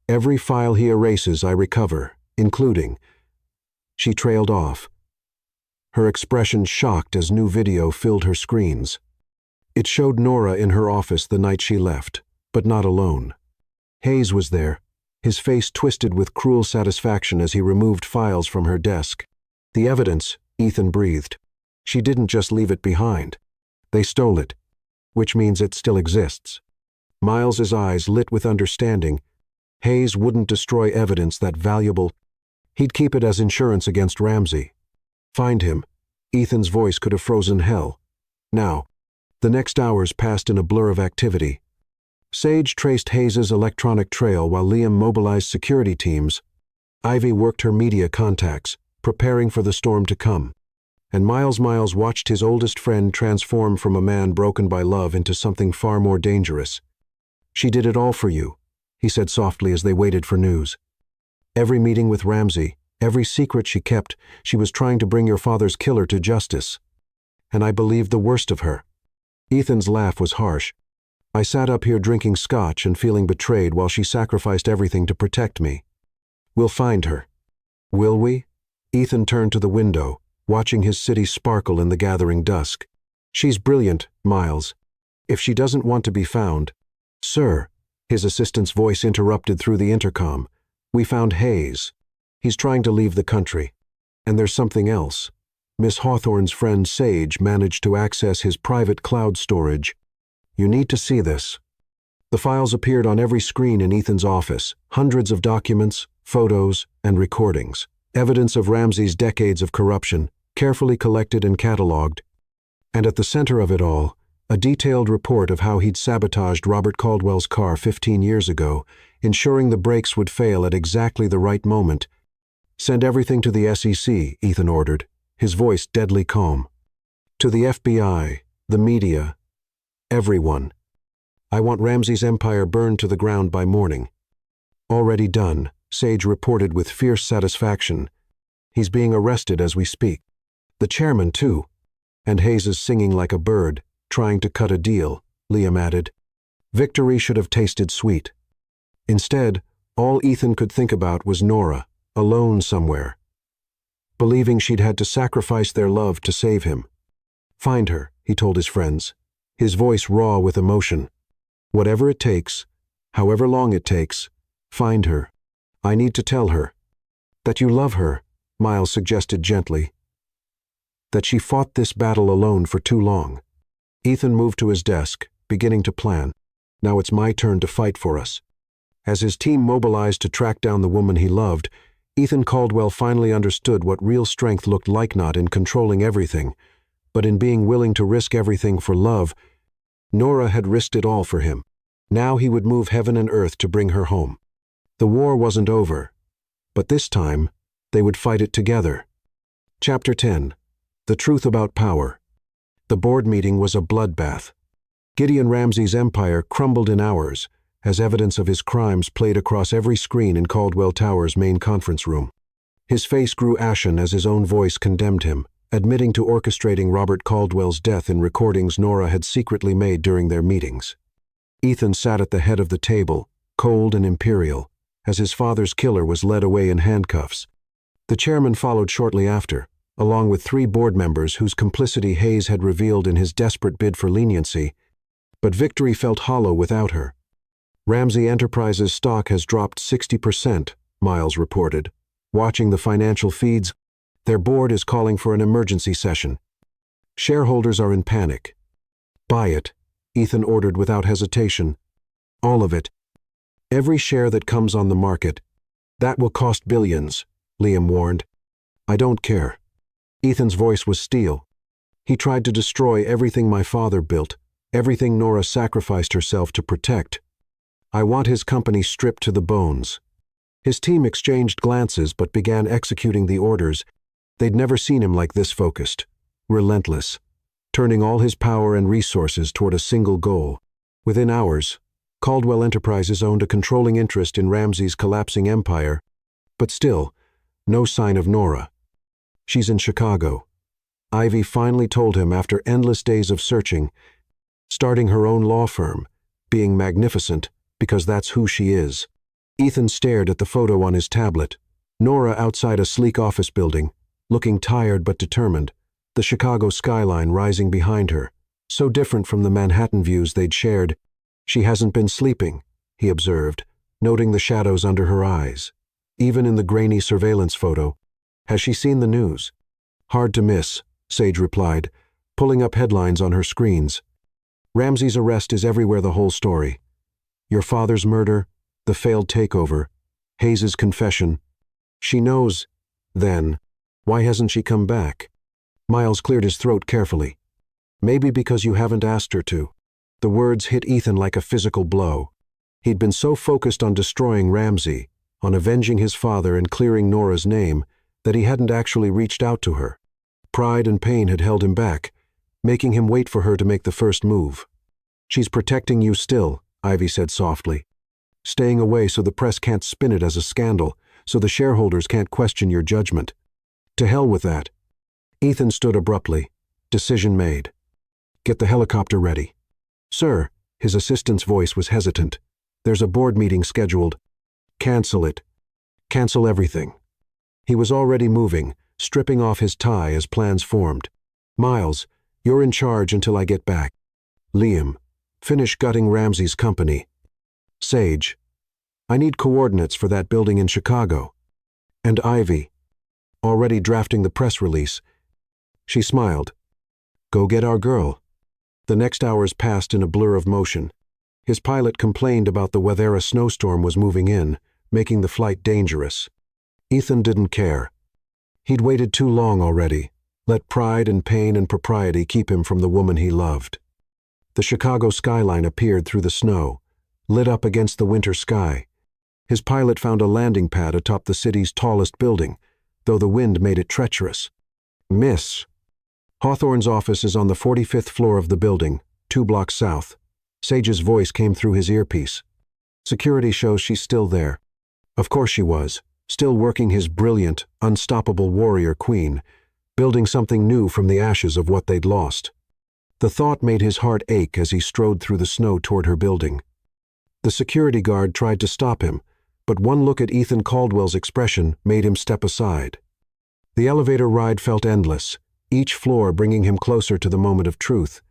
Every file he erases I recover, including—" She trailed off, her expression shocked as new video filled her screens. It showed Nora in her office the night she left, but not alone. Hayes was there, his face twisted with cruel satisfaction as he removed files from her desk. "The evidence," Ethan breathed. "She didn't just leave it behind. They stole it, which means it still exists." Miles's eyes lit with understanding. Hayes wouldn't destroy evidence that valuable. He'd keep it as insurance against Ramsey. Find him. Ethan's voice could have frozen hell. Now, the next hours passed in a blur of activity. Sage traced Hayes's electronic trail while Liam mobilized security teams. Ivy worked her media contacts, preparing for the storm to come. And Miles watched his oldest friend transform from a man broken by love into something far more dangerous. "She did it all for you," he said softly as they waited for news. "Every meeting with Ramsey, every secret she kept, she was trying to bring your father's killer to justice. And I believed the worst of her." Ethan's laugh was harsh. "I sat up here drinking scotch and feeling betrayed while she sacrificed everything to protect me. We'll find her." "Will we?" Ethan turned to the window, watching his city sparkle in the gathering dusk. "She's brilliant, Miles. If she doesn't want to be found—" "Sir," his assistant's voice interrupted through the intercom, "we found Hayes. He's trying to leave the country. And there's something else. Miss Hawthorne's friend Sage managed to access his private cloud storage. You need to see this." The files appeared on every screen in Ethan's office, hundreds of documents, photos, and recordings. Evidence of Ramsey's decades of corruption, carefully collected and cataloged. And at the center of it all, a detailed report of how he'd sabotaged Robert Caldwell's car 15 years ago, ensuring the brakes would fail at exactly the right moment. "Send everything to the SEC, Ethan ordered, his voice deadly calm. "To the FBI, the media, everyone. I want Ramsey's empire burned to the ground by morning." "Already done," Sage reported with fierce satisfaction. "He's being arrested as we speak. The chairman, too. And Hayes is singing like a bird, trying to cut a deal," Liam added. Victory should have tasted sweet. Instead, all Ethan could think about was Nora, alone somewhere, believing she'd had to sacrifice their love to save him. "Find her," he told his friends, his voice raw with emotion. "Whatever it takes, however long it takes, find her. I need to tell her." "That you love her," Miles suggested gently. "That she fought this battle alone for too long." Ethan moved to his desk, beginning to plan. Now it's my turn to fight for us. As his team mobilized to track down the woman he loved, Ethan Caldwell finally understood what real strength looked like, not in controlling everything, but in being willing to risk everything for love. Nora had risked it all for him. Now he would move heaven and earth to bring her home. The war wasn't over, but this time they would fight it together. Chapter 10. The Truth About Power. The board meeting was a bloodbath. Gideon Ramsey's empire crumbled in hours, as evidence of his crimes played across every screen in Caldwell Tower's main conference room. His face grew ashen as his own voice condemned him, admitting to orchestrating Robert Caldwell's death in recordings Nora had secretly made during their meetings. Ethan sat at the head of the table, cold and imperial, as his father's killer was led away in handcuffs. The chairman followed shortly after, along with 3 board members whose complicity Hayes had revealed in his desperate bid for leniency. But victory felt hollow without her. "Ramsey Enterprises' stock has dropped 60%, Miles reported. Watching the financial feeds, their board is calling for an emergency session. Shareholders are in panic. Buy it, Ethan ordered without hesitation. All of it. Every share that comes on the market. That will cost billions, Liam warned. I don't care. Ethan's voice was steel. He tried to destroy everything my father built, everything Nora sacrificed herself to protect. I want his company stripped to the bones. His team exchanged glances but began executing the orders. They'd never seen him like this focused, relentless, turning all his power and resources toward a single goal. Within hours, Caldwell Enterprises owned a controlling interest in Ramsey's collapsing empire, but still, no sign of Nora. She's in Chicago. Ivy finally told him after endless days of searching, starting her own law firm, being magnificent because that's who she is. Ethan stared at the photo on his tablet. Nora outside a sleek office building, looking tired but determined, the Chicago skyline rising behind her, so different from the Manhattan views they'd shared. She hasn't been sleeping, he observed, noting the shadows under her eyes. Even in the grainy surveillance photo. Has she seen the news? Hard to miss, Sage replied, pulling up headlines on her screens. Ramsey's arrest is everywhere, the whole story. Your father's murder, the failed takeover, Hayes' confession. She knows, then. Why hasn't she come back? Miles cleared his throat carefully. Maybe because you haven't asked her to. The words hit Ethan like a physical blow. He'd been so focused on destroying Ramsey, on avenging his father and clearing Nora's name, that he hadn't actually reached out to her. Pride and pain had held him back, making him wait for her to make the first move. She's protecting you still, Ivy said softly. Staying away so the press can't spin it as a scandal, so the shareholders can't question your judgment. To hell with that. Ethan stood abruptly. Decision made. Get the helicopter ready. Sir, his assistant's voice was hesitant. There's a board meeting scheduled. Cancel it. Cancel everything. He was already moving, stripping off his tie as plans formed. Miles, you're in charge until I get back. Liam, finish gutting Ramsey's company. Sage, I need coordinates for that building in Chicago. And Ivy, already drafting the press release. She smiled. Go get our girl. The next hours passed in a blur of motion. His pilot complained about the weather. A snowstorm was moving in, making the flight dangerous. Ethan didn't care. He'd waited too long already, let pride and pain and propriety keep him from the woman he loved. The Chicago skyline appeared through the snow, lit up against the winter sky. His pilot found a landing pad atop the city's tallest building, though the wind made it treacherous. Miss. Hawthorne's office is on the 45th floor of the building, 2 blocks south. Sage's voice came through his earpiece. Security shows she's still there. Of course she was, still working his brilliant, unstoppable warrior queen, building something new from the ashes of what they'd lost. The thought made his heart ache as he strode through the snow toward her building. The security guard tried to stop him, but one look at Ethan Caldwell's expression made him step aside. The elevator ride felt endless, each floor bringing him closer to the moment of truth.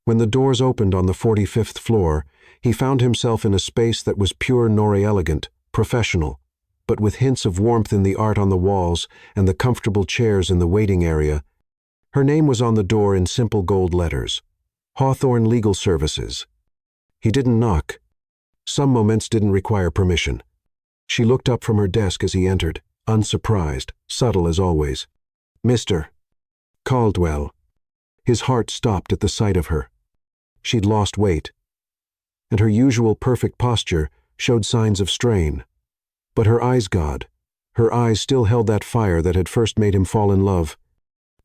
When the doors opened on the 45th floor, he found himself in a space that was pure Nora elegant, professional, but with hints of warmth in the art on the walls and the comfortable chairs in the waiting area. Her name was on the door in simple gold letters. Hawthorne Legal Services. He didn't knock. Some moments didn't require permission. She looked up from her desk as he entered, unsurprised, subtle as always. Mr. Caldwell. His heart stopped at the sight of her. She'd lost weight, and her usual perfect posture showed signs of strain. But her eyes, her eyes still held that fire that had first made him fall in love.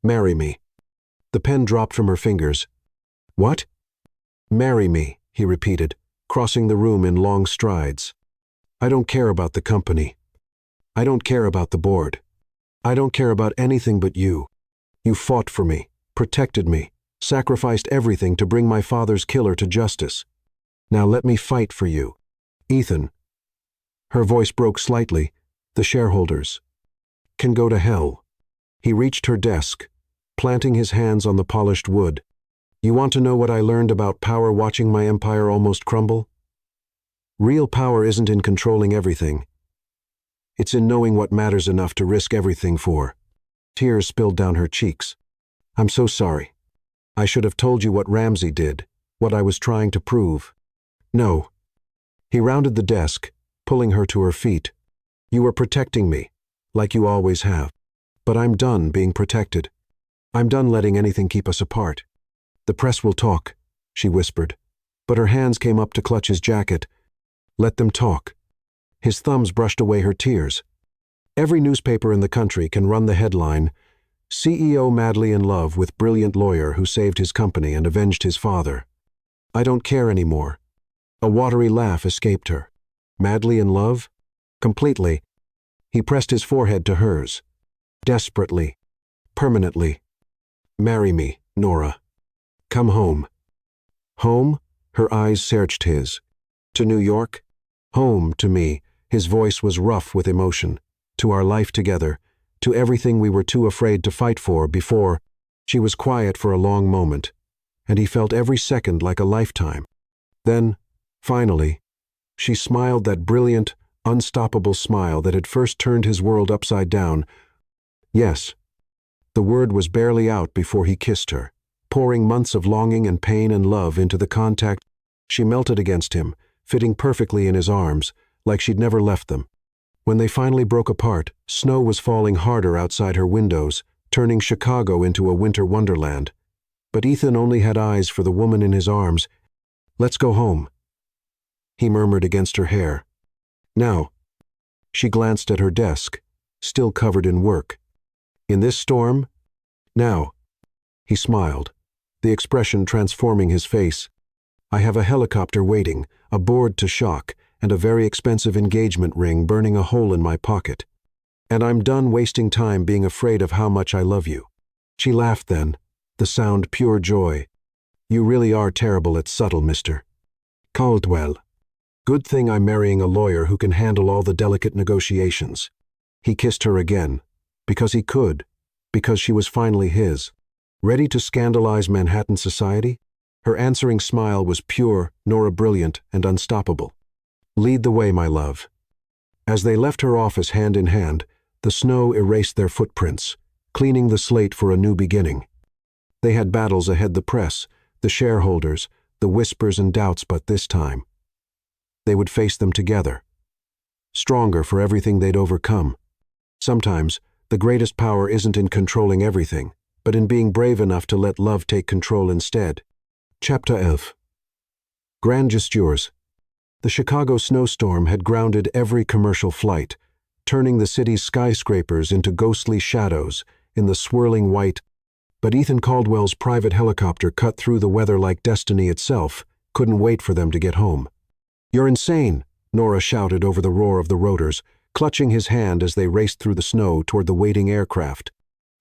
Marry me. The pen dropped from her fingers. What? Marry me, he repeated, crossing the room in long strides. I don't care about the company. I don't care about the board. I don't care about anything but you. You fought for me, protected me, sacrificed everything to bring my father's killer to justice. Now let me fight for you. Ethan. Her voice broke slightly. The shareholders can go to hell. He reached her desk, planting his hands on the polished wood. You want to know what I learned about power watching my empire almost crumble? Real power isn't in controlling everything. It's in knowing what matters enough to risk everything for. Tears spilled down her cheeks. I'm so sorry. I should have told you what Ramsey did, what I was trying to prove. No. He rounded the desk, pulling her to her feet. You were protecting me, like you always have. But I'm done being protected. I'm done letting anything keep us apart. The press will talk, she whispered, but her hands came up to clutch his jacket. Let them talk. His thumbs brushed away her tears. Every newspaper in the country can run the headline, CEO madly in love with brilliant lawyer who saved his company and avenged his father. I don't care anymore. A watery laugh escaped her. Madly in love? Completely. He pressed his forehead to hers. Desperately. Permanently. Marry me, Nora. Come home. Home? Her eyes searched his. To New York? Home, to me. His voice was rough with emotion. To our life together. To everything we were too afraid to fight for before. She was quiet for a long moment, and he felt every second like a lifetime. Then, finally, she smiled that brilliant, unstoppable smile that had first turned his world upside down. Yes. The word was barely out before he kissed her, pouring months of longing and pain and love into the contact. She melted against him, fitting perfectly in his arms, like she'd never left them. When they finally broke apart, snow was falling harder outside her windows, turning Chicago into a winter wonderland. But Ethan only had eyes for the woman in his arms. Let's go home, he murmured against her hair. Now. She glanced at her desk, still covered in work. In this storm? Now. He smiled, the expression transforming his face. I have a helicopter waiting, a board to shock, and a very expensive engagement ring burning a hole in my pocket. And I'm done wasting time being afraid of how much I love you. She laughed then, the sound pure joy. You really are terrible at subtle, Mr. Caldwell. Good thing I'm marrying a lawyer who can handle all the delicate negotiations. He kissed her again, because he could, because she was finally his. Ready to scandalize Manhattan society? Her answering smile was pure, Nora brilliant, and unstoppable. Lead the way, my love. As they left her office hand in hand, the snow erased their footprints, cleaning the slate for a new beginning. They had battles ahead: the press, the shareholders, the whispers and doubts, but this time they would face them together, stronger for everything they'd overcome. Sometimes, the greatest power isn't in controlling everything, but in being brave enough to let love take control instead. Chapter 11. Grand gestures. The Chicago snowstorm had grounded every commercial flight, turning the city's skyscrapers into ghostly shadows in the swirling white. But Ethan Caldwell's private helicopter cut through the weather like destiny itself, couldn't wait for them to get home. You're insane, Nora shouted over the roar of the rotors, clutching his hand as they raced through the snow toward the waiting aircraft.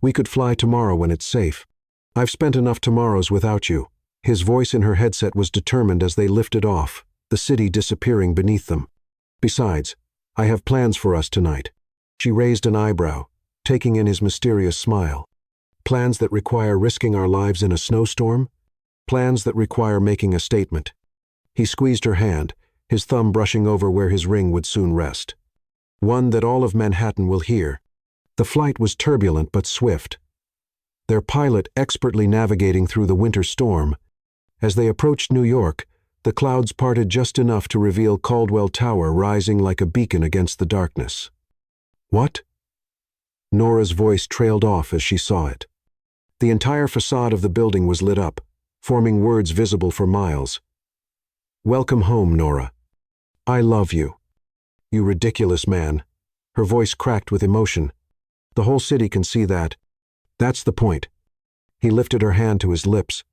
We could fly tomorrow when it's safe. I've spent enough tomorrows without you. His voice in her headset was determined as they lifted off, the city disappearing beneath them. Besides, I have plans for us tonight. She raised an eyebrow, taking in his mysterious smile. Plans that require risking our lives in a snowstorm? Plans that require making a statement. He squeezed her hand, his thumb brushing over where his ring would soon rest. One that all of Manhattan will hear. The flight was turbulent but swift, their pilot expertly navigating through the winter storm. As they approached New York, the clouds parted just enough to reveal Caldwell Tower rising like a beacon against the darkness. What? Nora's voice trailed off as she saw it. The entire facade of the building was lit up, forming words visible for miles. Welcome home, Nora. I love you. You ridiculous man. Her voice cracked with emotion. The whole city can see that. That's the point. He lifted her hand to his lips.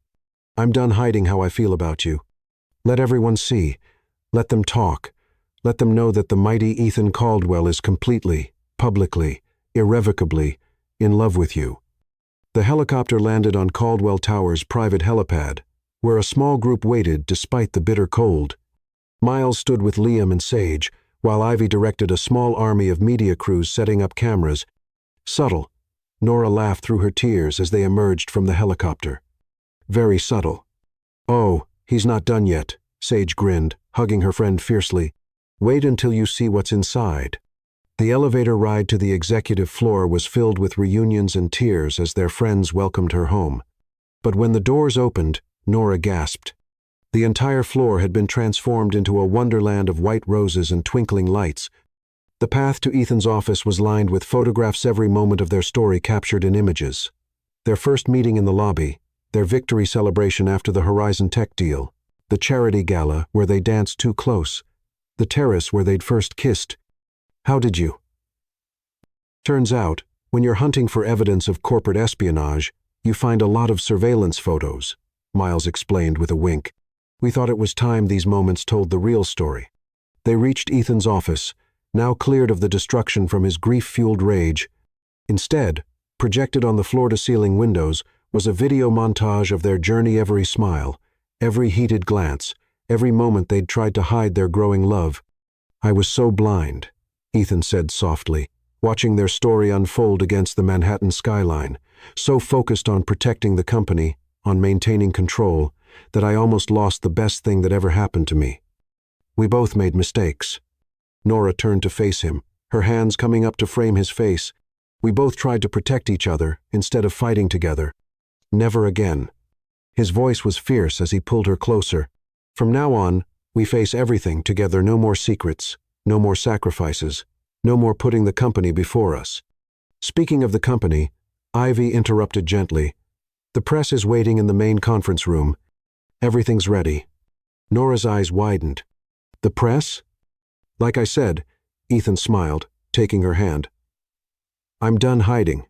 I'm done hiding how I feel about you. Let everyone see. Let them talk. Let them know that the mighty Ethan Caldwell is completely, publicly, irrevocably in love with you. The helicopter landed on Caldwell Tower's private helipad, where a small group waited despite the bitter cold. Miles stood with Liam and Sage, while Ivy directed a small army of media crews setting up cameras. Subtle. Nora laughed through her tears as they emerged from the helicopter. Very subtle. Oh, he's not done yet, Sage grinned, hugging her friend fiercely. Wait until you see what's inside. The elevator ride to the executive floor was filled with reunions and tears as their friends welcomed her home. But when the doors opened, Nora gasped. The entire floor had been transformed into a wonderland of white roses and twinkling lights. The path to Ethan's office was lined with photographs, every moment of their story captured in images. Their first meeting in the lobby, their victory celebration after the Horizon Tech deal, the charity gala where they danced too close, the terrace where they'd first kissed. How did you? Turns out, when you're hunting for evidence of corporate espionage, you find a lot of surveillance photos, Miles explained with a wink. We thought it was time these moments told the real story. They reached Ethan's office, now cleared of the destruction from his grief-fueled rage. Instead, projected on the floor-to-ceiling windows, was a video montage of their journey, every smile, every heated glance, every moment they'd tried to hide their growing love. I was so blind, Ethan said softly, watching their story unfold against the Manhattan skyline, so focused on protecting the company, on maintaining control, that I almost lost the best thing that ever happened to me. We both made mistakes. Nora turned to face him, her hands coming up to frame his face. We both tried to protect each other instead of fighting together. Never again. His voice was fierce as he pulled her closer. From now on, we face everything together. No more secrets, no more sacrifices, no more putting the company before us. Speaking of the company, Ivy interrupted gently. The press is waiting in the main conference room. Everything's ready. Nora's eyes widened. The press? Like I said, Ethan smiled, taking her hand. I'm done hiding.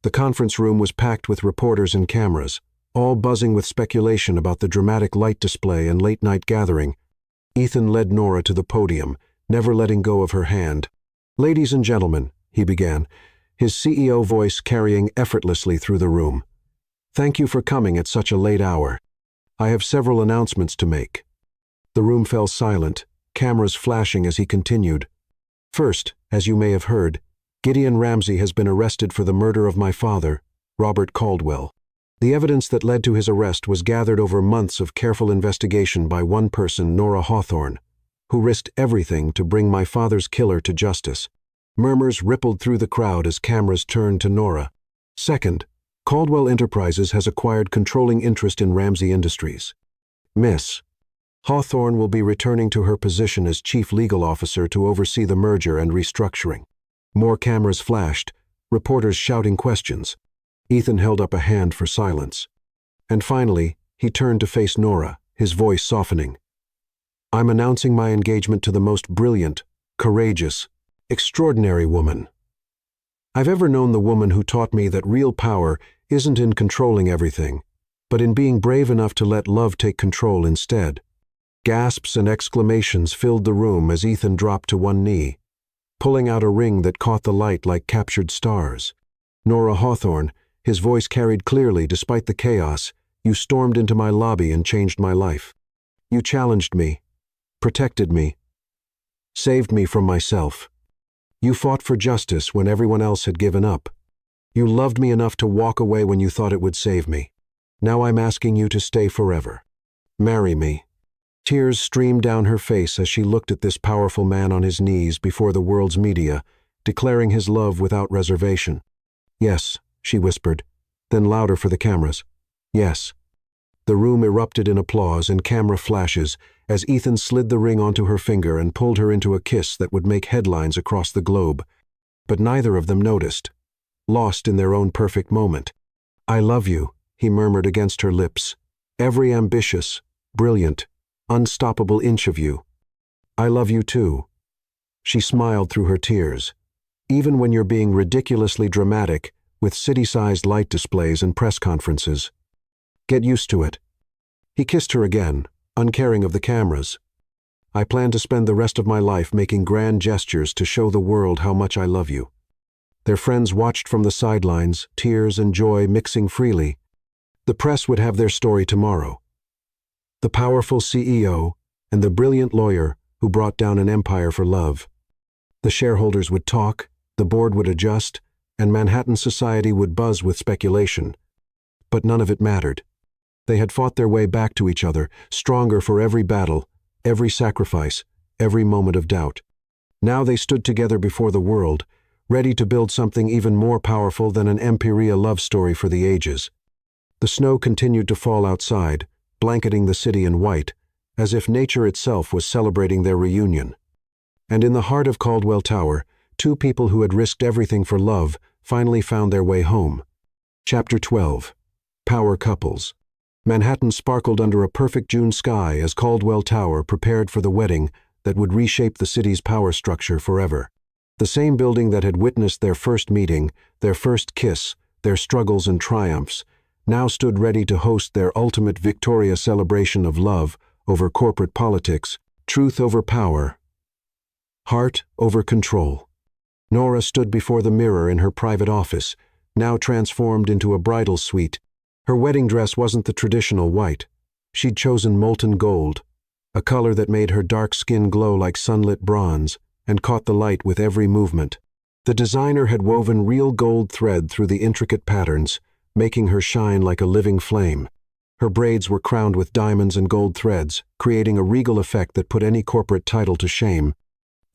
The conference room was packed with reporters and cameras, all buzzing with speculation about the dramatic light display and late-night gathering. Ethan led Nora to the podium, never letting go of her hand. Ladies and gentlemen, he began, his CEO voice carrying effortlessly through the room. Thank you for coming at such a late hour. I have several announcements to make. The room fell silent, cameras flashing as he continued. First, as you may have heard, Gideon Ramsey has been arrested for the murder of my father, Robert Caldwell. The evidence that led to his arrest was gathered over months of careful investigation by one person, Nora Hawthorne, who risked everything to bring my father's killer to justice. Murmurs rippled through the crowd as cameras turned to Nora. Second, Caldwell Enterprises has acquired controlling interest in Ramsey Industries. Miss Hawthorne will be returning to her position as chief legal officer to oversee the merger and restructuring. More cameras flashed, reporters shouting questions. Ethan held up a hand for silence. And finally, he turned to face Nora, his voice softening. I'm announcing my engagement to the most brilliant, courageous, extraordinary woman I've ever known, the woman who taught me that real power isn't in controlling everything, but in being brave enough to let love take control instead. Gasps and exclamations filled the room as Ethan dropped to one knee, pulling out a ring that caught the light like captured stars. Nora Hawthorne, his voice carried clearly despite the chaos, you stormed into my lobby and changed my life. You challenged me, protected me, saved me from myself. You fought for justice when everyone else had given up. You loved me enough to walk away when you thought it would save me. Now I'm asking you to stay forever. Marry me. Tears streamed down her face as she looked at this powerful man on his knees before the world's media, declaring his love without reservation. Yes, she whispered, then louder for the cameras. Yes. The room erupted in applause and camera flashes as Ethan slid the ring onto her finger and pulled her into a kiss that would make headlines across the globe. But neither of them noticed, lost in their own perfect moment. I love you, he murmured against her lips. Every ambitious, brilliant, unstoppable inch of you. I love you too. She smiled through her tears. Even when you're being ridiculously dramatic, with city-sized light displays and press conferences. Get used to it. He kissed her again, uncaring of the cameras. I plan to spend the rest of my life making grand gestures to show the world how much I love you. Their friends watched from the sidelines, tears and joy mixing freely. The press would have their story tomorrow. The powerful CEO and the brilliant lawyer who brought down an empire for love. The shareholders would talk, the board would adjust, and Manhattan society would buzz with speculation. But none of it mattered. They had fought their way back to each other, stronger for every battle, every sacrifice, every moment of doubt. Now they stood together before the world, ready to build something even more powerful than an Empiria love story for the ages. The snow continued to fall outside, blanketing the city in white, as if nature itself was celebrating their reunion. And in the heart of Caldwell Tower, two people who had risked everything for love finally found their way home. Chapter 12. Power Couples. Manhattan sparkled under a perfect June sky as Caldwell Tower prepared for the wedding that would reshape the city's power structure forever. The same building that had witnessed their first meeting, their first kiss, their struggles and triumphs, now stood ready to host their ultimate Victoria celebration of love over corporate politics, truth over power, heart over control. Nora stood before the mirror in her private office, now transformed into a bridal suite. Her wedding dress wasn't the traditional white. She'd chosen molten gold, a color that made her dark skin glow like sunlit bronze and caught the light with every movement. The designer had woven real gold thread through the intricate patterns, making her shine like a living flame. Her braids were crowned with diamonds and gold threads, creating a regal effect that put any corporate title to shame.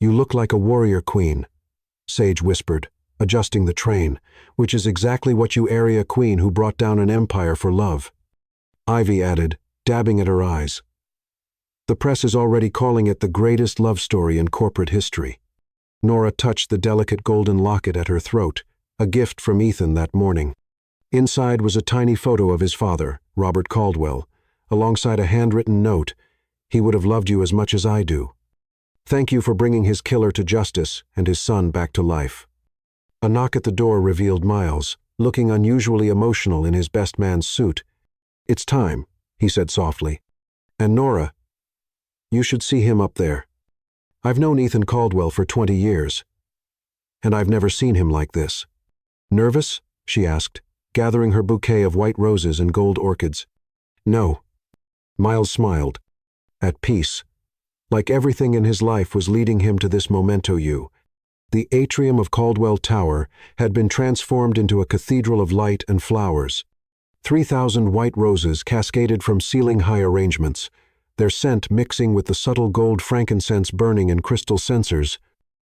"You look like a warrior queen," Sage whispered, adjusting the train, "which is exactly what you area queen who brought down an empire for love." Ivy added, dabbing at her eyes. "The press is already calling it the greatest love story in corporate history." Nora touched the delicate golden locket at her throat, a gift from Ethan that morning. Inside was a tiny photo of his father, Robert Caldwell, alongside a handwritten note, "He would have loved you as much as I do. Thank you for bringing his killer to justice and his son back to life." A knock at the door revealed Miles, looking unusually emotional in his best man's suit. "It's time," he said softly. "And Nora, you should see him up there. I've known Ethan Caldwell for 20 years, and I've never seen him like this." "Nervous?" she asked, gathering her bouquet of white roses and gold orchids. "No." Miles smiled. At peace. Like everything in his life was leading him to this memento. The atrium of Caldwell Tower had been transformed into a cathedral of light and flowers. 3,000 white roses cascaded from ceiling-high arrangements, their scent mixing with the subtle gold frankincense burning in crystal censers.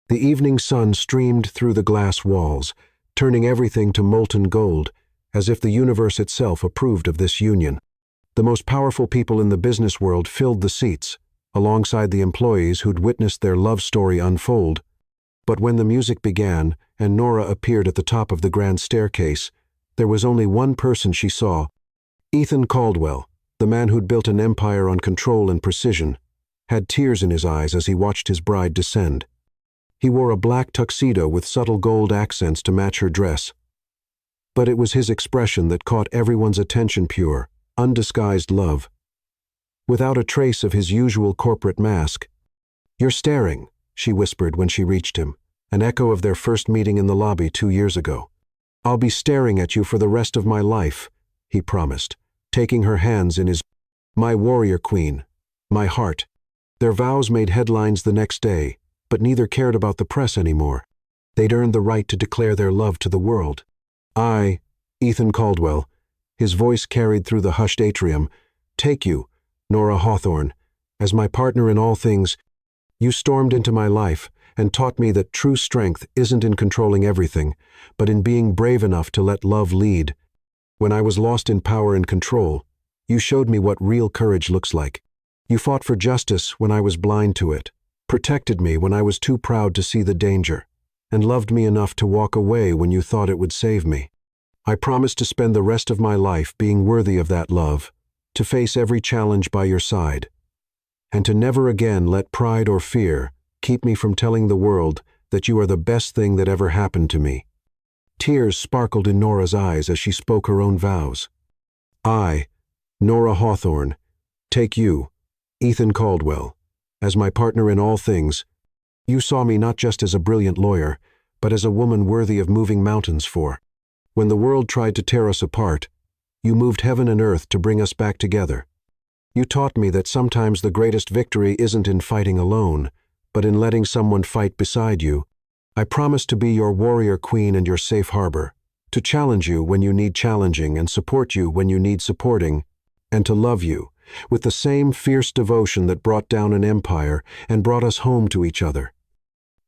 The evening sun streamed through the glass walls, turning everything to molten gold, as if the universe itself approved of this union. The most powerful people in the business world filled the seats, alongside the employees who'd witnessed their love story unfold. But when the music began and Nora appeared at the top of the grand staircase, there was only one person she saw: Ethan Caldwell, the man who'd built an empire on control and precision, had tears in his eyes as he watched his bride descend. He wore a black tuxedo with subtle gold accents to match her dress. But it was his expression that caught everyone's attention, pure, undisguised love. Without a trace of his usual corporate mask. "You're staring," she whispered when she reached him, an echo of their first meeting in the lobby 2 years ago. "I'll be staring at you for the rest of my life," he promised, taking her hands in his. "My warrior queen, my heart." Their vows made headlines the next day, but neither cared about the press anymore. They'd earned the right to declare their love to the world. "I, Ethan Caldwell," his voice carried through the hushed atrium, "take you, Nora Hawthorne, as my partner in all things. You stormed into my life and taught me that true strength isn't in controlling everything, but in being brave enough to let love lead. When I was lost in power and control, you showed me what real courage looks like. You fought for justice when I was blind to it, protected me when I was too proud to see the danger, and loved me enough to walk away when you thought it would save me. I promise to spend the rest of my life being worthy of that love, to face every challenge by your side, and to never again let pride or fear keep me from telling the world that you are the best thing that ever happened to me." Tears sparkled in Nora's eyes as she spoke her own vows. "I, Nora Hawthorne, take you, Ethan Caldwell, as my partner in all things. You saw me not just as a brilliant lawyer, but as a woman worthy of moving mountains for. When the world tried to tear us apart, you moved heaven and earth to bring us back together. You taught me that sometimes the greatest victory isn't in fighting alone, but in letting someone fight beside you. I promise to be your warrior queen and your safe harbor, to challenge you when you need challenging and support you when you need supporting, and to love you with the same fierce devotion that brought down an empire and brought us home to each other."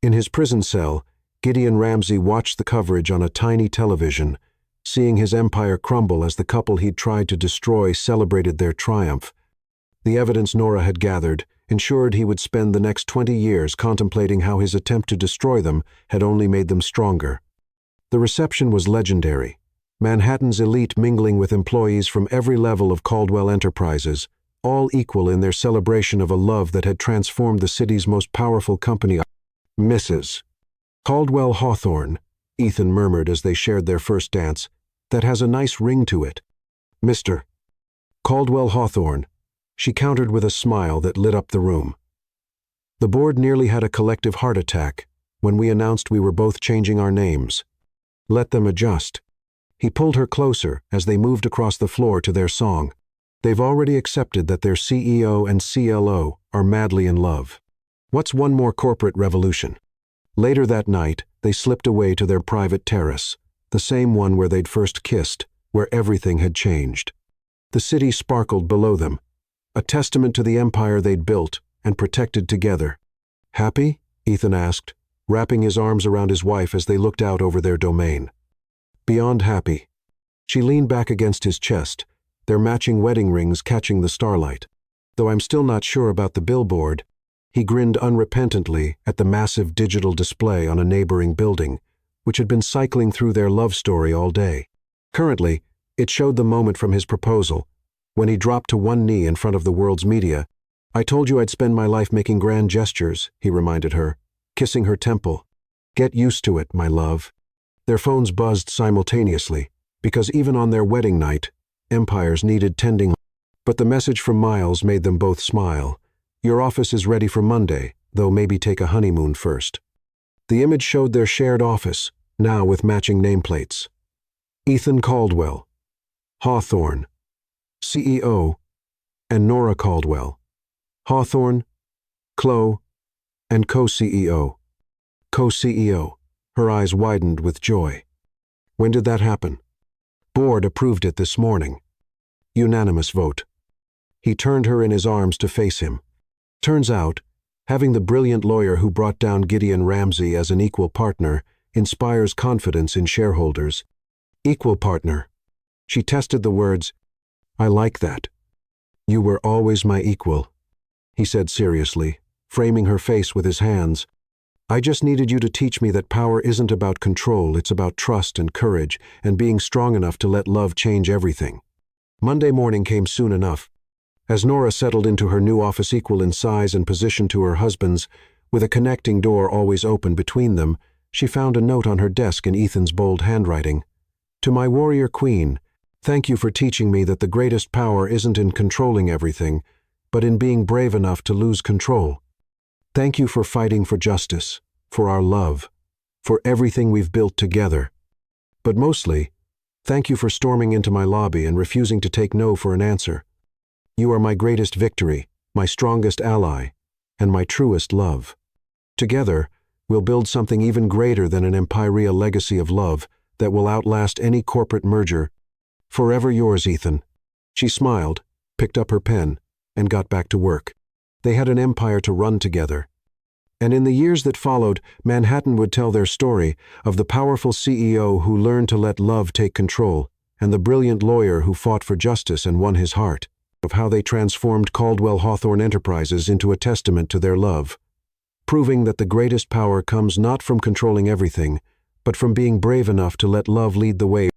In his prison cell, Gideon Ramsey watched the coverage on a tiny television, seeing his empire crumble as the couple he'd tried to destroy celebrated their triumph. The evidence Nora had gathered ensured he would spend the next 20 years contemplating how his attempt to destroy them had only made them stronger. The reception was legendary. Manhattan's elite mingling with employees from every level of Caldwell Enterprises, all equal in their celebration of a love that had transformed the city's most powerful company. Mrs. Caldwell Hawthorne, Ethan murmured as they shared their first dance, that has a nice ring to it. Mr. Caldwell Hawthorne, she countered with a smile that lit up the room. The board nearly had a collective heart attack when we announced we were both changing our names. Let them adjust. He pulled her closer as they moved across the floor to their song. They've already accepted that their CEO and CLO are madly in love. What's one more corporate revolution? Later that night, they slipped away to their private terrace, the same one where they'd first kissed, where everything had changed. The city sparkled below them, a testament to the empire they'd built and protected together. Happy? Ethan asked, wrapping his arms around his wife as they looked out over their domain. Beyond happy. She leaned back against his chest, their matching wedding rings catching the starlight. Though I'm still not sure about the billboard. He grinned unrepentantly at the massive digital display on a neighboring building, which had been cycling through their love story all day. Currently, it showed the moment from his proposal, when he dropped to one knee in front of the world's media. I told you I'd spend my life making grand gestures, he reminded her, kissing her temple. Get used to it, my love. Their phones buzzed simultaneously, because even on their wedding night, empires needed tending. But the message from Miles made them both smile. Your office is ready for Monday, though maybe take a honeymoon first. The image showed their shared office, now with matching nameplates. Ethan Caldwell, Hawthorne, CEO, and Nora Caldwell. Hawthorne, Chloe, and co-CEO. Co-CEO. Her eyes widened with joy. When did that happen? Board approved it this morning. Unanimous vote. He turned her in his arms to face him. Turns out, having the brilliant lawyer who brought down Gideon Ramsey as an equal partner inspires confidence in shareholders. Equal partner. She tested the words. I like that. You were always my equal, he said seriously, framing her face with his hands. I just needed you to teach me that power isn't about control, it's about trust and courage and being strong enough to let love change everything. Monday morning came soon enough. As Nora settled into her new office equal in size and position to her husband's, with a connecting door always open between them, she found a note on her desk in Ethan's bold handwriting. To my warrior queen, thank you for teaching me that the greatest power isn't in controlling everything, but in being brave enough to lose control. Thank you for fighting for justice, for our love, for everything we've built together. But mostly, thank you for storming into my lobby and refusing to take no for an answer. You are my greatest victory, my strongest ally, and my truest love. Together, we'll build something even greater than an imperial legacy of love that will outlast any corporate merger. Forever yours, Ethan. She smiled, picked up her pen, and got back to work. They had an empire to run together. And in the years that followed, Manhattan would tell their story of the powerful CEO who learned to let love take control, and the brilliant lawyer who fought for justice and won his heart, of how they transformed Caldwell Hawthorne Enterprises into a testament to their love, proving that the greatest power comes not from controlling everything, but from being brave enough to let love lead the way.